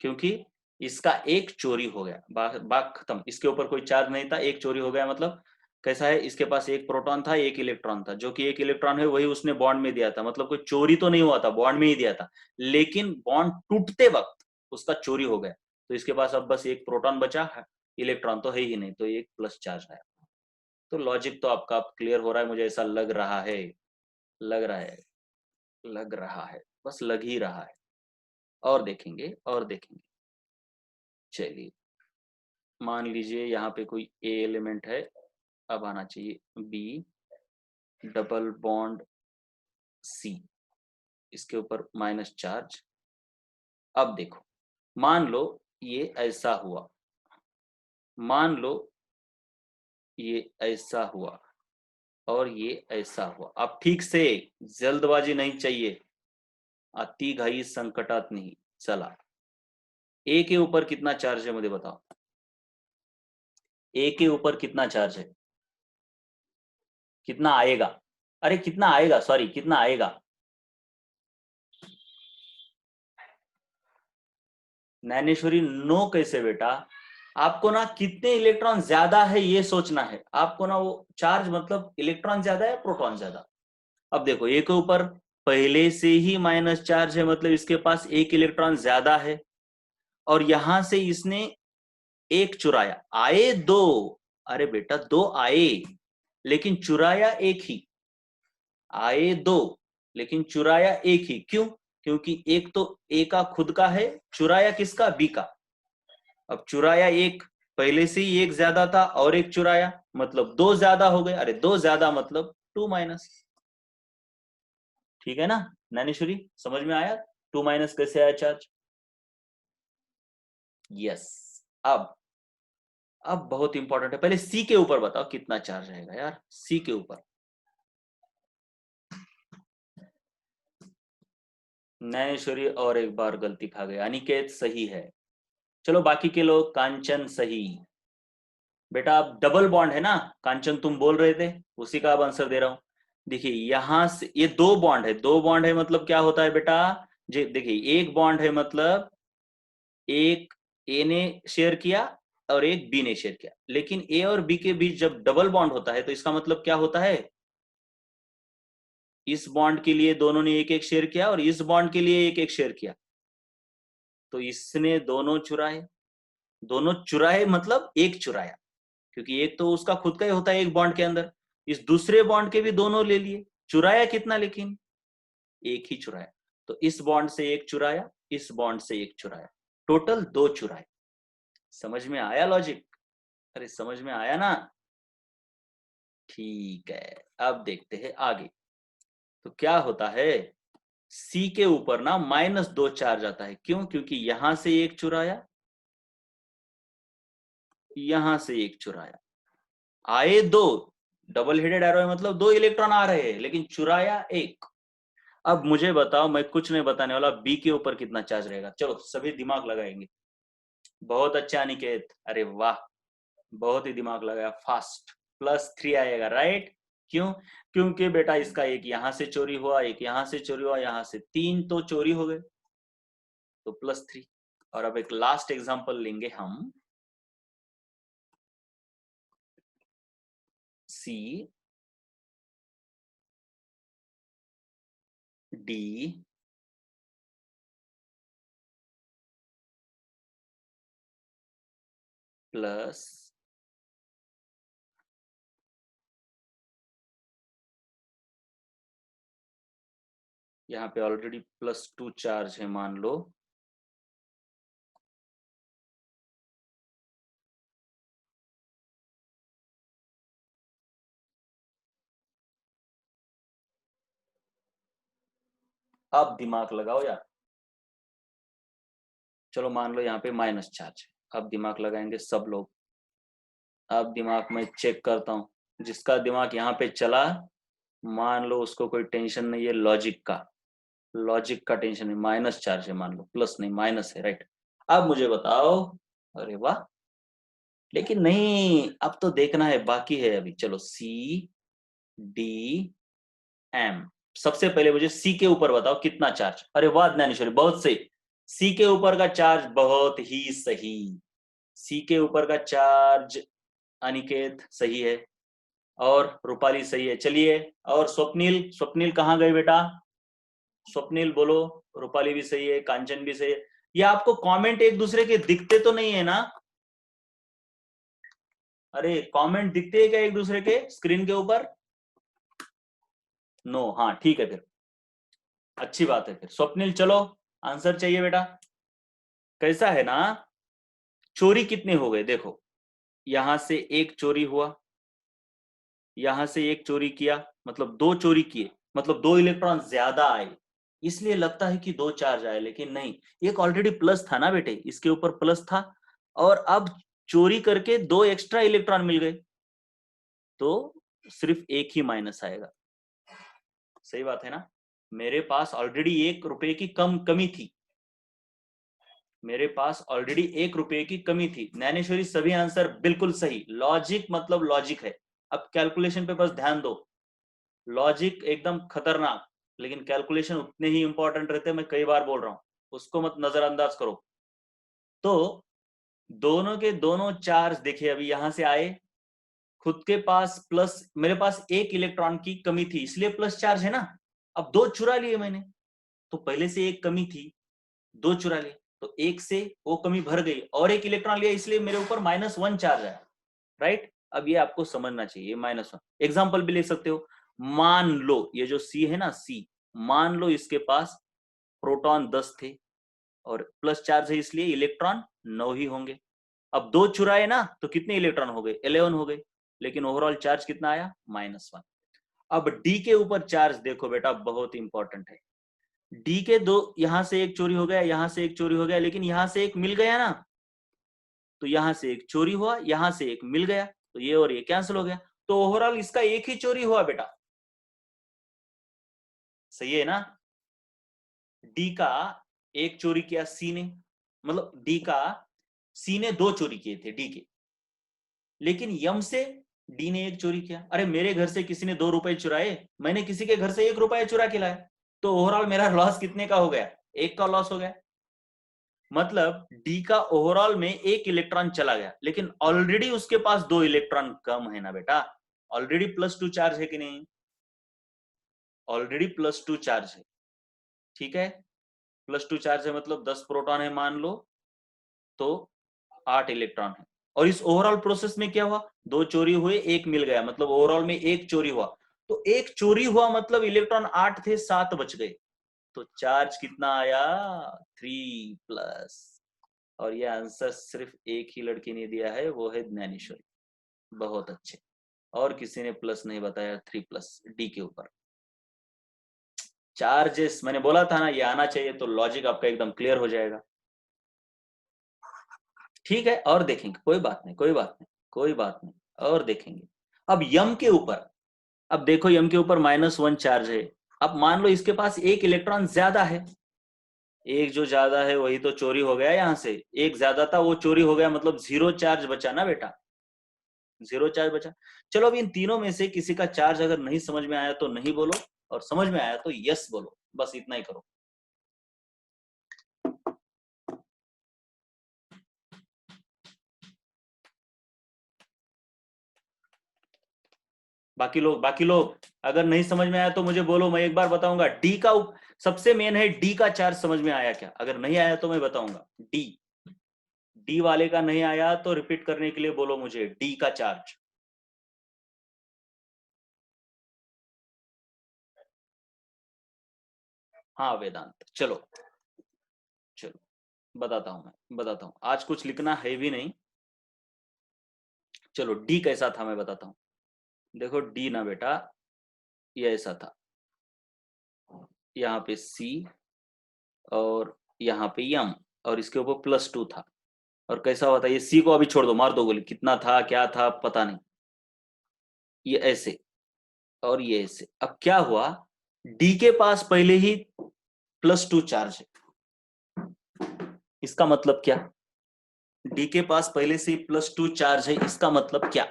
क्योंकि इसका एक चोरी हो गया, बात खत्म, इसके ऊपर कोई चार्ज नहीं था, एक चोरी हो गया, मतलब कैसा है, इसके पास एक प्रोटॉन था एक इलेक्ट्रॉन था, जो कि एक इलेक्ट्रॉन है वही उसने बॉन्ड में दिया था, मतलब कोई चोरी तो नहीं हुआ था, बॉन्ड में ही दिया था, लेकिन बॉन्ड टूटते वक्त उसका चोरी हो गया, तो इसके पास अब बस एक प्रोटॉन बचा, इलेक्ट्रॉन तो है ही नहीं, तो एक प्लस चार्ज आया। तो लॉजिक तो आपका क्लियर हो रहा है, मुझे ऐसा लग रहा है, लग रहा है, लग रहा है, बस लग ही रहा है, और देखेंगे और देखेंगे। चलिए, मान लीजिए यहाँ पे कोई ए एलिमेंट है, अब आना चाहिए बी, डबल बॉन्ड सी, इसके ऊपर माइनस चार्ज। अब देखो, मान लो ये ऐसा हुआ, मान लो ये ऐसा हुआ, और ये ऐसा हुआ। अब ठीक से, जल्दबाजी नहीं चाहिए, अति घाई संकटात नहीं। चला, ए के ऊपर कितना चार्ज है मुझे बताओ, ए के ऊपर कितना चार्ज है, कितना आएगा, अरे कितना आएगा, सॉरी कितना आएगा। नैनेश्वरी नो कैसे बेटा, आपको ना कितने इलेक्ट्रॉन ज्यादा है ये सोचना है, आपको ना वो चार्ज मतलब इलेक्ट्रॉन ज्यादा है प्रोटॉन ज्यादा। अब देखो ए के ऊपर पहले से ही माइनस चार्ज है, मतलब इसके पास एक इलेक्ट्रॉन ज्यादा है, और यहां से इसने एक चुराया, आए दो, अरे बेटा दो आए, लेकिन चुराया एक ही, आए दो लेकिन चुराया एक ही, क्यों? क्योंकि एक तो ए का खुद का है, चुराया किसका, बी का। अब चुराया एक, पहले से ही एक ज्यादा था और एक चुराया, मतलब दो ज्यादा हो गए, अरे दो ज्यादा मतलब 2 माइनस। ठीक है ना नैनेश्वरी, समझ में आया 2 माइनस कैसे आया चार्ज? यस। अब अब बहुत इंपॉर्टेंट है, पहले सी के ऊपर बताओ कितना चार्ज रहेगा यार, सी के ऊपर। नैनेश्वरी और एक बार गलती खा गए, अनिकेत सही है, चलो बाकी के लोग, कांचन सही। बेटा अब डबल बॉन्ड है ना, कांचन तुम बोल रहे थे, उसी का अब आंसर दे रहा हूं। देखिए यहां से ये दो बॉन्ड है, दो बॉन्ड है मतलब क्या होता है बेटा, जी देखिए एक बॉन्ड है मतलब एक ए ने शेयर किया और एक बी ने शेयर किया, लेकिन ए और बी के बीच जब डबल बॉन्ड होता है तो इसका मतलब क्या होता है, इस बॉन्ड के लिए दोनों ने एक एक शेयर किया और इस बॉन्ड के लिए एक एक शेयर किया, तो इसने दोनों चुराए, दोनों चुराए मतलब एक चुराया, क्योंकि एक तो उसका खुद का ही होता है एक बॉन्ड के अंदर, इस दूसरे बॉन्ड के भी दोनों ले लिए, चुराया कितना लेकिन, एक ही चुराया, तो इस बॉन्ड से एक चुराया, इस बॉन्ड से एक चुराया, टोटल दो चुराए। समझ में आया लॉजिक? अरे समझ में आया ना? ठीक है, अब देखते हैं आगे। तो क्या होता है, सी के ऊपर ना -2 चार्ज आता है, क्यों? क्योंकि यहां से एक चुराया, यहां से एक चुराया, आए दो, डबल हेडेड एरो है मतलब दो इलेक्ट्रॉन आ रहे हैं, लेकिन चुराया एक। अब मुझे बताओ, मैं कुछ नहीं बताने वाला, बी के ऊपर कितना चार्ज रहेगा, चलो सभी दिमाग लगाएंगे। बहुत अच्छा अनिकेत, अरे वाह, बहुत ही दिमाग लगाया, फास्ट। +3 आएगा, राइट? क्यों? क्योंकि बेटा इसका एक यहां से चोरी हुआ, एक यहां से चोरी हुआ, यहां से तीन तो चोरी हो गए, तो +3। और अब एक लास्ट एग्जांपल लेंगे हम, सी डी प्लस यहाँ पे ऑलरेडी +2 चार्ज है मान लो, अब दिमाग लगाओ यार। चलो मान लो यहाँ पे माइनस चार्ज है, अब दिमाग लगाएंगे सब लोग। अब दिमाग में चेक करता हूँ, जिसका दिमाग यहाँ पे चला मान लो उसको कोई टेंशन नहीं है लॉजिक का, लॉजिक का टेंशन है, माइनस चार्ज है मान लो, प्लस नहीं माइनस है, राइट। अब मुझे बताओ, अरे वाह, लेकिन नहीं, अब तो देखना है, बाकी है अभी। चलो सी डी एम, सबसे पहले मुझे सी के ऊपर बताओ कितना चार्ज। अरे वाह ज्ञानेश्वरी, बहुत सही, सी के ऊपर का चार्ज बहुत ही सही, सी के ऊपर का चार्ज अनिकेत सही है, और रूपाली सही है। चलिए, और स्वप्निल, स्वप्निल कहाँ गए बेटा, स्वप्निल बोलो। रूपाली भी सही है, कांचन भी सही है। ये आपको कमेंट एक दूसरे के दिखते तो नहीं है ना? अरे कमेंट दिखते हैं क्या एक दूसरे के स्क्रीन के ऊपर? नो, हाँ ठीक है फिर, अच्छी बात है फिर। स्वप्निल चलो, आंसर चाहिए बेटा। कैसा है ना, चोरी कितने हो गए देखो, यहां से एक चोरी हुआ, यहां से एक चोरी किया, मतलब दो चोरी किए, मतलब दो इलेक्ट्रॉन ज्यादा आए, इसलिए लगता है कि दो चार्ज आए, लेकिन नहीं, एक ऑलरेडी प्लस था ना बेटे, इसके ऊपर प्लस था, और अब चोरी करके दो एक्स्ट्रा इलेक्ट्रॉन मिल गए, तो सिर्फ एक ही माइनस आएगा। सही बात है ना? मेरे पास ऑलरेडी 1 रुपए की कमी थी, मेरे पास ऑलरेडी 1 रुपए की कमी थी। ज्ञानेश्वरी सभी आंसर बिल्कुल सही, लॉजिक मतलब लॉजिक है। अब कैलकुलेशन पे बस ध्यान दो, लॉजिक एकदम खतरनाक, लेकिन कैलकुलेशन उतने ही इंपॉर्टेंट रहते हैं, मैं कई बार बोल रहा हूं, उसको मत नजरअंदाज करो। तो दोनों के दोनों चार्ज देखिए अभी यहां से आए, खुद के पास प्लस, मेरे पास एक इलेक्ट्रॉन की कमी थी इसलिए प्लस चार्ज है ना, अब दो चुरा लिए मैंने, तो पहले से एक कमी थी, दो चुरा लिए, तो एक से वो कमी भर गई, और एक इलेक्ट्रॉन लिया इसलिए मेरे ऊपर -1 चार्ज आया, राइट। अब ये आपको समझना चाहिए, -1 एग्जाम्पल भी ले सकते हो। मान लो ये जो सी है ना, सी, मान लो इसके पास प्रोटॉन 10 थे, और प्लस चार्ज है इसलिए इलेक्ट्रॉन 9 ही होंगे। अब दो चुराए ना, तो कितने इलेक्ट्रॉन हो गए, 11 हो गए, लेकिन ओवरऑल चार्ज कितना आया, -1। अब डी के ऊपर चार्ज देखो बेटा, बहुत इंपॉर्टेंट है। डी के दो, यहां से एक चोरी हो गया, यहां से एक चोरी हो गया, लेकिन यहां से एक मिल गया ना, तो यहां से एक चोरी हुआ, यहां से एक मिल गया, तो ये और ये कैंसिल हो गया, तो ओवरऑल इसका एक ही चोरी हुआ बेटा। सही है ना? डी का एक चोरी किया सी ने, मतलब डी का, सी ने दो चोरी किए थे डी के, लेकिन यम से डी ने एक चोरी किया। अरे मेरे घर से किसी ने 2 रुपए चुराए, मैंने किसी के घर से 1 रुपया चुरा के लाया, तो ओवरऑल मेरा लॉस कितने का हो गया, एक का लॉस हो गया। मतलब डी का ओवरऑल में एक इलेक्ट्रॉन चला गया, लेकिन ऑलरेडी उसके पास दो इलेक्ट्रॉन कम है ना बेटा, ऑलरेडी +2 चार्ज है कि नहीं, ऑलरेडी +2 चार्ज है, ठीक है। +2 चार्ज है मतलब 10 प्रोटॉन है मान लो, तो 8 इलेक्ट्रॉन है। और इस ओवरऑल प्रोसेस में क्या हुआ, दो चोरी हुए, एक मिल गया, मतलब ओवरऑल में एक चोरी हुआ, तो एक चोरी हुआ मतलब इलेक्ट्रॉन 8 थे, 7 बच गए, तो चार्ज कितना आया, 3+। और ये आंसर सिर्फ एक ही लड़की ने दिया है, वो है ज्ञानेश्वरी, बहुत अच्छे, और किसी ने प्लस नहीं बताया, 3+ डी के ऊपर। चार्जेस मैंने बोला था ना ये आना चाहिए, तो लॉजिक आपका एकदम क्लियर हो जाएगा। ठीक है, और देखेंगे, कोई बात नहीं, कोई बात नहीं, कोई बात नहीं, और देखेंगे। अब यम के ऊपर, अब देखो यम के ऊपर -1 चार्ज है, अब मान लो इसके पास एक इलेक्ट्रॉन ज्यादा है, एक जो ज्यादा है वही तो चोरी हो गया, यहां से एक ज्यादा था वो चोरी हो गया, मतलब 0 चार्ज बचा ना बेटा, 0 चार्ज बचा। चलो अब इन तीनों में से किसी का चार्ज अगर नहीं समझ में आया तो नहीं बोलो, और समझ में आया तो यस बोलो, बस इतना ही करो। बाकी लोग अगर नहीं समझ में आया तो मुझे बोलो, मैं एक बार बताऊंगा। डी का सबसे मेन है, डी का चार्ज समझ में आया क्या? अगर नहीं आया तो मैं बताऊंगा। डी, डी वाले का नहीं आया तो रिपीट करने के लिए बोलो मुझे, डी का चार्ज। हाँ वेदांत, चलो बताता हूं, मैं बताता हूं, आज कुछ लिखना है भी नहीं। चलो डी कैसा था मैं बताता हूं। देखो डी ना बेटा, ये ऐसा था, यहाँ पे सी और यहाँ पे यम और इसके ऊपर +2 था। और कैसा हुआ था, ये सी को अभी छोड़ दो, मार दो गोली, कितना था क्या था पता नहीं, ये ऐसे और ये ऐसे। अब क्या हुआ, डी के पास पहले ही +2 चार्ज है। इसका मतलब क्या, डी के पास पहले से ही +2 चार्ज है, इसका मतलब क्या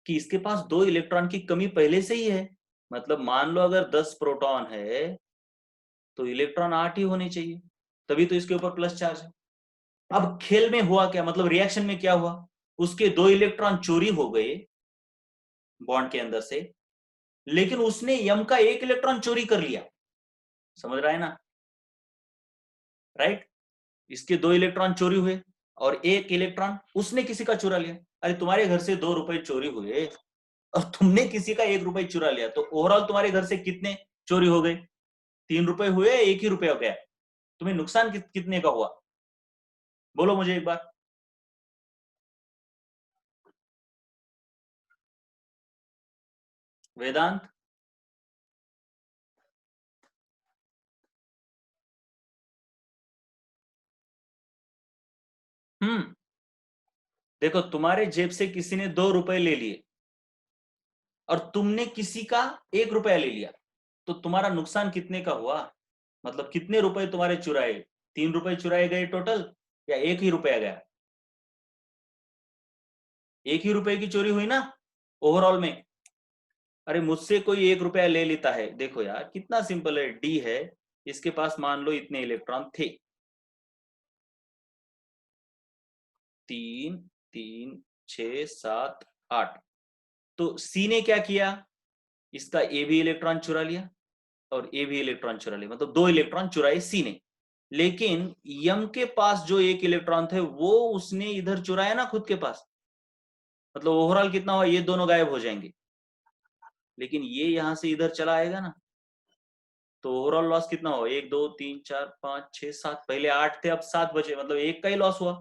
कि इसके पास 2 इलेक्ट्रॉन की कमी पहले से ही है। मतलब मान लो अगर 10 प्रोटॉन है तो इलेक्ट्रॉन 8 ही होने चाहिए, तभी तो इसके ऊपर प्लस चार्ज है। अब खेल में हुआ क्या, मतलब रिएक्शन में क्या हुआ, उसके 2 इलेक्ट्रॉन चोरी हो गए बॉन्ड के अंदर से, लेकिन उसने यम का 1 इलेक्ट्रॉन चोरी कर लिया। समझ रहा है ना, राइट। इसके 2 इलेक्ट्रॉन चोरी हुए और 1 इलेक्ट्रॉन उसने किसी का चुरा लिया। अरे तुम्हारे घर से 2 रुपए चोरी हुए और तुमने किसी का 1 रुपए चुरा लिया, तो ओवरऑल तुम्हारे घर से कितने चोरी हो गए, 3 रुपए हुए, 1 ही रुपया हो गया। तुम्हें नुकसान कितने का हुआ, बोलो मुझे एक बार। वेदांत, देखो तुम्हारे जेब से किसी ने 2 रुपए ले लिए और तुमने किसी का 1 रुपया ले लिया, तो तुम्हारा नुकसान कितने का हुआ, मतलब कितने रुपए तुम्हारे चुराए, 3 रुपए चुराए गए टोटल या 1 ही रुपया गया। 1 ही रुपए की चोरी हुई ना ओवरऑल में। अरे मुझसे कोई 1 रुपया ले लेता है, देखो यार कितना सिंपल है, डी है, इसके पास मान लो इतने इलेक्ट्रॉन थे, 3 3 6 7 8। तो सी ने क्या किया, इसका ए भी इलेक्ट्रॉन चुरा लिया और ए भी इलेक्ट्रॉन चुरा लिया, मतलब 2 इलेक्ट्रॉन चुराए सी ने। लेकिन यम के पास जो 1 इलेक्ट्रॉन थे वो उसने इधर चुराया ना खुद के पास, मतलब ओवरऑल कितना हुआ, ये दोनों गायब हो जाएंगे, लेकिन ये यहां से इधर चला आएगा ना, तो ओवरऑल लॉस कितना हुआ, 1 2 3 4 5 6 7, पहले 8 थे अब 7 बचे, मतलब एक का ही लॉस हुआ।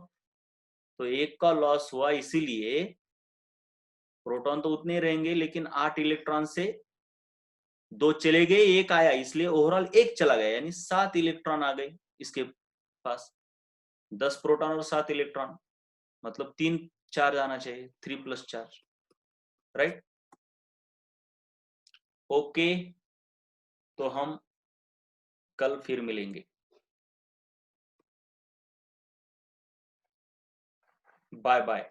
तो एक का लॉस हुआ, इसीलिए प्रोटॉन तो उतने रहेंगे, लेकिन 8 इलेक्ट्रॉन से 2 चले गए, एक आया, इसलिए ओवरऑल एक चला गया, यानी 7 इलेक्ट्रॉन आ गए इसके पास। 10 प्रोटॉन और 7 इलेक्ट्रॉन, मतलब 3 चार्ज आना चाहिए, 3 + चार्ज, राइट। ओके, तो हम कल फिर मिलेंगे। Bye bye.